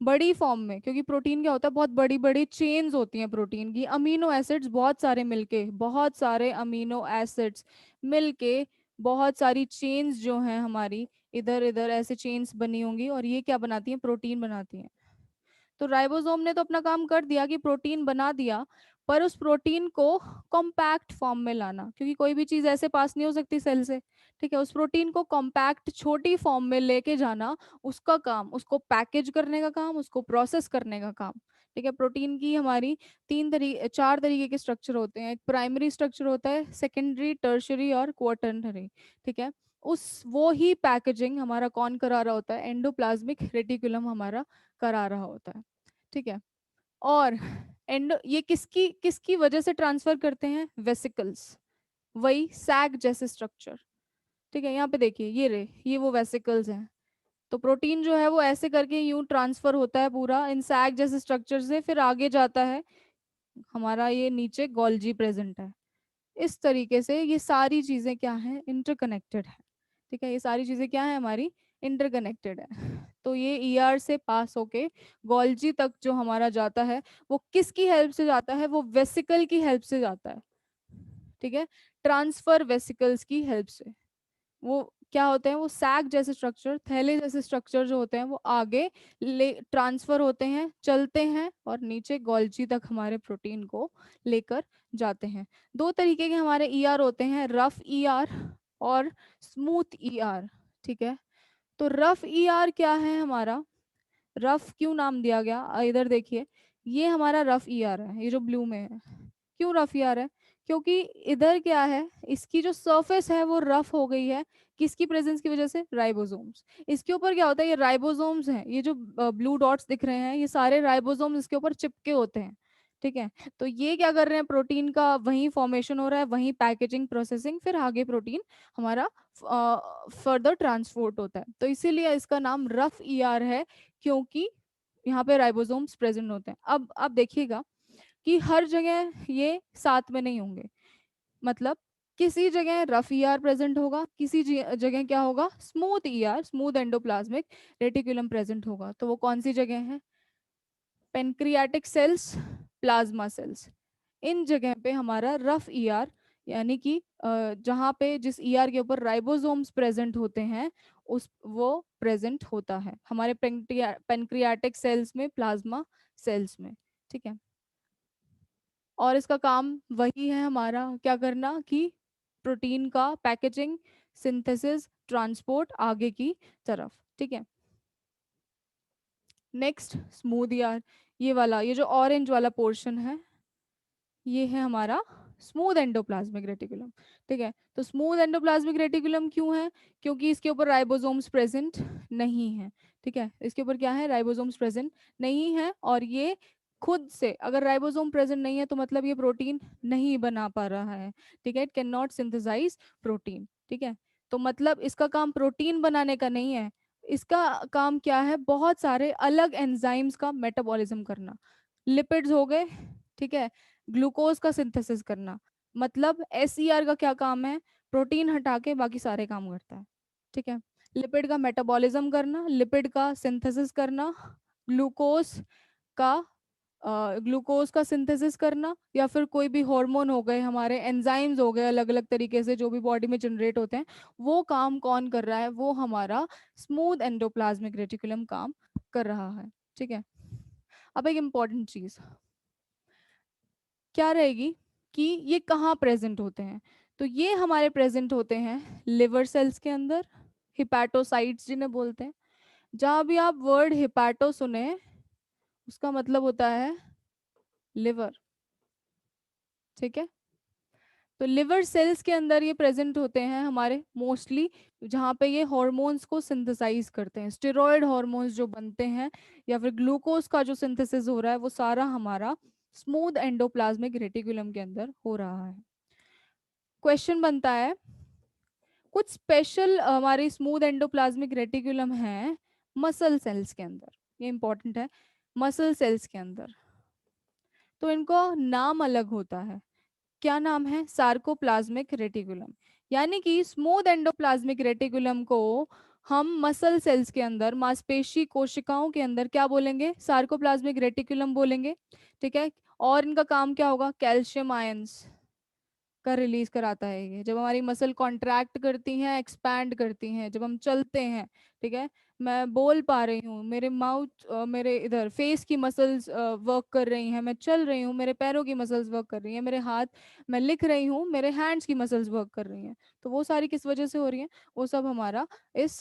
बड़ी फॉर्म में, क्योंकि प्रोटीन क्या होता है, बहुत बड़ी बड़ी चेन्स होती हैं प्रोटीन की, अमीनो एसिड्स बहुत सारे मिलके, बहुत सारे अमीनो एसिड्स मिलके, बहुत सारी चेन्स जो हैं हमारी, इधर इधर ऐसे चेन्स बनी होंगी, और ये क्या बनाती हैं, प्रोटीन बनाती हैं। तो राइबोसोम ने तो अपना काम कर दिया कि प्रोटीन बना दिया, पर उस प्रोटीन को कॉम्पैक्ट फॉर्म में लाना, क्योंकि कोई भी चीज़ ऐसे पास नहीं हो सकती सेल से, ठीक है, उस प्रोटीन को कॉम्पैक्ट छोटी फॉर्म में लेके जाना, उसका काम, उसको पैकेज करने का काम, उसको प्रोसेस करने का काम। ठीक है, प्रोटीन की हमारी 4 तरीके के स्ट्रक्चर होते हैं। एक प्राइमरी स्ट्रक्चर होता है, सेकेंडरी, टर्शरी और क्वाटरनरी। ठीक है, उस वो ही पैकेजिंग हमारा कौन करा रहा होता है, एंडोप्लाज्मिक रेटिकुलम हमारा करा रहा होता है। ठीक है, और ये किसकी किसकी वजह से ट्रांसफर करते हैं, वेसिकल्स, वही सैग जैसे स्ट्रक्चर। ठीक है, यहाँ पे देखिए, ये वो वेसिकल्स हैं। तो प्रोटीन जो है वो ऐसे करके यूं ट्रांसफर होता है पूरा इन सैग जैसे स्ट्रक्चर से, फिर आगे जाता है हमारा, ये नीचे गोल्जी प्रेजेंट है। इस तरीके से ये सारी चीजें क्या हैं, इंटरकनेक्टेड है। ठीक है, ये सारी चीजें क्या है हमारी, इंटरकनेक्टेड है। तो ये ईआर से पास होके गोल्जी तक जो हमारा जाता है, वो किसकी हेल्प से जाता है, वो वेसिकल की हेल्प से जाता है। ठीक है, ट्रांसफर वेसिकल्स की हेल्प से। वो क्या होते हैं, वो सैक जैसे स्ट्रक्चर, थैले जैसे स्ट्रक्चर जो होते हैं, वो आगे ले ट्रांसफर होते हैं, चलते हैं, और नीचे गोल्जी तक हमारे प्रोटीन को लेकर जाते हैं। 2 तरीके के हमारे ईआर होते हैं, रफ ईआर और स्मूथ ईआर। ठीक है, तो रफ ईआर क्या है हमारा, रफ क्यों नाम दिया गया, इधर देखिए, ये हमारा रफ ईआर है, ये जो ब्लू में है। क्यों रफ ईआर है, क्योंकि इधर क्या है, इसकी जो सरफेस है वो रफ हो गई है, किसकी प्रेजेंस की वजह से, राइबोसोम्स। इसके ऊपर क्या होता है, ये राइबोसोम्स हैं, ये जो ब्लू डॉट्स दिख रहे हैं, ये सारे राइबोसोम्स इसके ऊपर चिपके होते हैं। ठीक है, तो ये क्या कर रहे हैं, प्रोटीन का वहीं फॉर्मेशन हो रहा है, वहीं पैकेजिंग, प्रोसेसिंग, फिर आगे प्रोटीन हमारा फर्दर ट्रांसपोर्ट होता है। तो इसीलिए इसका नाम रफ ईआर है, क्योंकि यहाँ पे राइबोसोम्स प्रेजेंट होते हैं। अब आप देखिएगा कि हर जगह ये साथ में नहीं होंगे, मतलब किसी जगह रफ ईआर प्रेजेंट होगा, किसी जगह क्या होगा, smooth ER, smooth endoplasmic reticulum present होगा। तो वो कौन सी जगह है, पेनक्रियाटिक सेल्स, प्लाज्मा सेल्स, इन जगह पे हमारा रफ ईआर, यानी कि जहाँ पे जिस ईआर के ऊपर राइबोसोम्स प्रेजेंट होते हैं, उस वो प्रेजेंट होता है हमारे पेनक्रियाटिक सेल्स में, प्लाज्मा सेल्स में। ठीक है, और इसका काम वही है हमारा, क्या करना, कि प्रोटीन का पैकेजिंग, सिंथेसिस, ट्रांसपोर्ट आगे की तरफ। ठीक है, नेक्स्ट स्मूथ यार, ये वाला, ये जो ऑरेंज वाला पोर्शन है, ये है हमारा स्मूथ एंडोप्लाज्मिक रेटिकुलम। ठीक है, तो स्मूथ एंडोप्लाज्मिक रेटिकुलम क्यों है, क्योंकि इसके ऊपर राइबोसोम्स प्रेजेंट नहीं है। ठीक है, इसके ऊपर क्या है, राइबोसोम्स प्रेजेंट नहीं है, और ये खुद से, अगर राइबोसोम प्रेजेंट नहीं है तो मतलब ये प्रोटीन नहीं बना पा रहा है। ठीक है, it can not synthesize protein. ठीक है, तो मतलब इसका काम प्रोटीन बनाने का नहीं है, इसका काम क्या है, बहुत सारे अलग एंजाइम्स का मेटाबॉलिज्म करना, लिपिड्स हो गए, ठीक है, ग्लूकोज का सिंथेसिस करना। मतलब एसईआर का क्या काम है, प्रोटीन हटा के बाकी सारे काम करता है। ठीक है, लिपिड का मेटाबॉलिज्म करना, लिपिड का सिंथेसिस करना, ग्लूकोज का ग्लूकोज का सिंथेसिस करना, या फिर कोई भी हार्मोन हो गए, हमारे एंजाइम्स हो गए, अलग अलग तरीके से जो भी बॉडी में जनरेट होते हैं, वो काम कौन कर रहा है, वो हमारा स्मूथ एंडोप्लाज्मिक रेटिकुलम काम कर रहा है। ठीक है, अब एक इम्पॉर्टेंट चीज क्या रहेगी, कि ये कहाँ प्रेजेंट होते हैं। तो ये हमारे प्रेजेंट होते हैं लिवर सेल्स के अंदर, हिपैटोसाइट्स जिन्हें बोलते हैं। जहाँ भी आप वर्ड हिपैटो सुने, उसका मतलब होता है लिवर। ठीक है, तो लिवर सेल्स के अंदर ये प्रेजेंट होते हैं हमारे मोस्टली, जहाँ पे ये हॉर्मोन्स को सिंथेसाइज करते हैं, स्टेरॉयड हॉर्मोन्स जो बनते हैं या फिर ग्लूकोज का जो सिंथेसिस हो रहा है वो सारा हमारा स्मूथ एंडोप्लाज्मिक रेटिकुलम के अंदर हो रहा है। क्वेश्चन बनता है, कुछ स्पेशल हमारी स्मूथ एंडोप्लाज्मिक रेटिकुलम है मसल सेल्स के अंदर, ये इंपॉर्टेंट है, मसल सेल्स के अंदर, तो इनको नाम अलग होता है। क्या नाम है? Sarcoplasmic reticulum. यानी कि स्मूथ एंडोप्लाज्मिक रेटिकुलम को हम मसल सेल्स के अंदर, मांसपेशी कोशिकाओं के अंदर क्या बोलेंगे? सार्कोप्लाज्मिक रेटिकुलम बोलेंगे। ठीक है। और इनका काम क्या होगा? कैल्शियम आयंस का रिलीज कराता है ये, जब हमारी मसल कॉन्ट्रैक्ट करती हैं, एक्सपैंड करती हैं, जब हम चलते हैं। ठीक है। मैं बोल पा रही हूँ, मेरे माउथ, मेरे इधर फेस की मसल्स वर्क कर रही हैं, मैं चल रही हूँ, मेरे पैरों की मसल्स वर्क कर रही हैं, मेरे हाथ, मैं लिख रही हूँ, मेरे हैंड्स की मसल्स वर्क कर रही हैं। तो वो सारी किस वजह से हो रही हैं? वो सब हमारा इस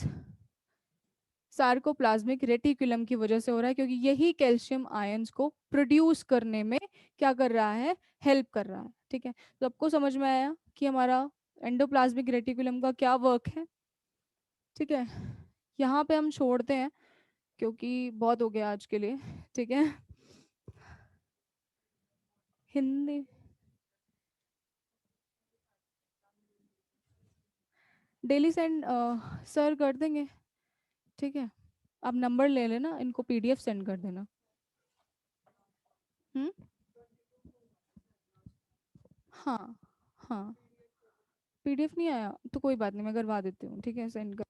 सार्कोप्लाज्मिक रेटिकुलम की वजह से हो रहा है, क्योंकि यही कैल्शियम आयंस को प्रोड्यूस करने में क्या कर रहा है? हेल्प कर रहा है। ठीक है। तो आपको समझ में आया कि हमारा एंडोप्लाज्मिक रेटिकुलम का क्या वर्क है? ठीक है। यहाँ पे हम छोड़ते हैं क्योंकि बहुत हो गया आज के लिए। ठीक है। हिंदी डेली सेंड सर कर देंगे। ठीक है। आप नंबर ले लेना, इनको पीडीएफ सेंड कर देना। हम्म। हाँ हाँ। पीडीएफ नहीं आया तो कोई बात नहीं, मैं करवा देती हूँ। ठीक है, सेंड कर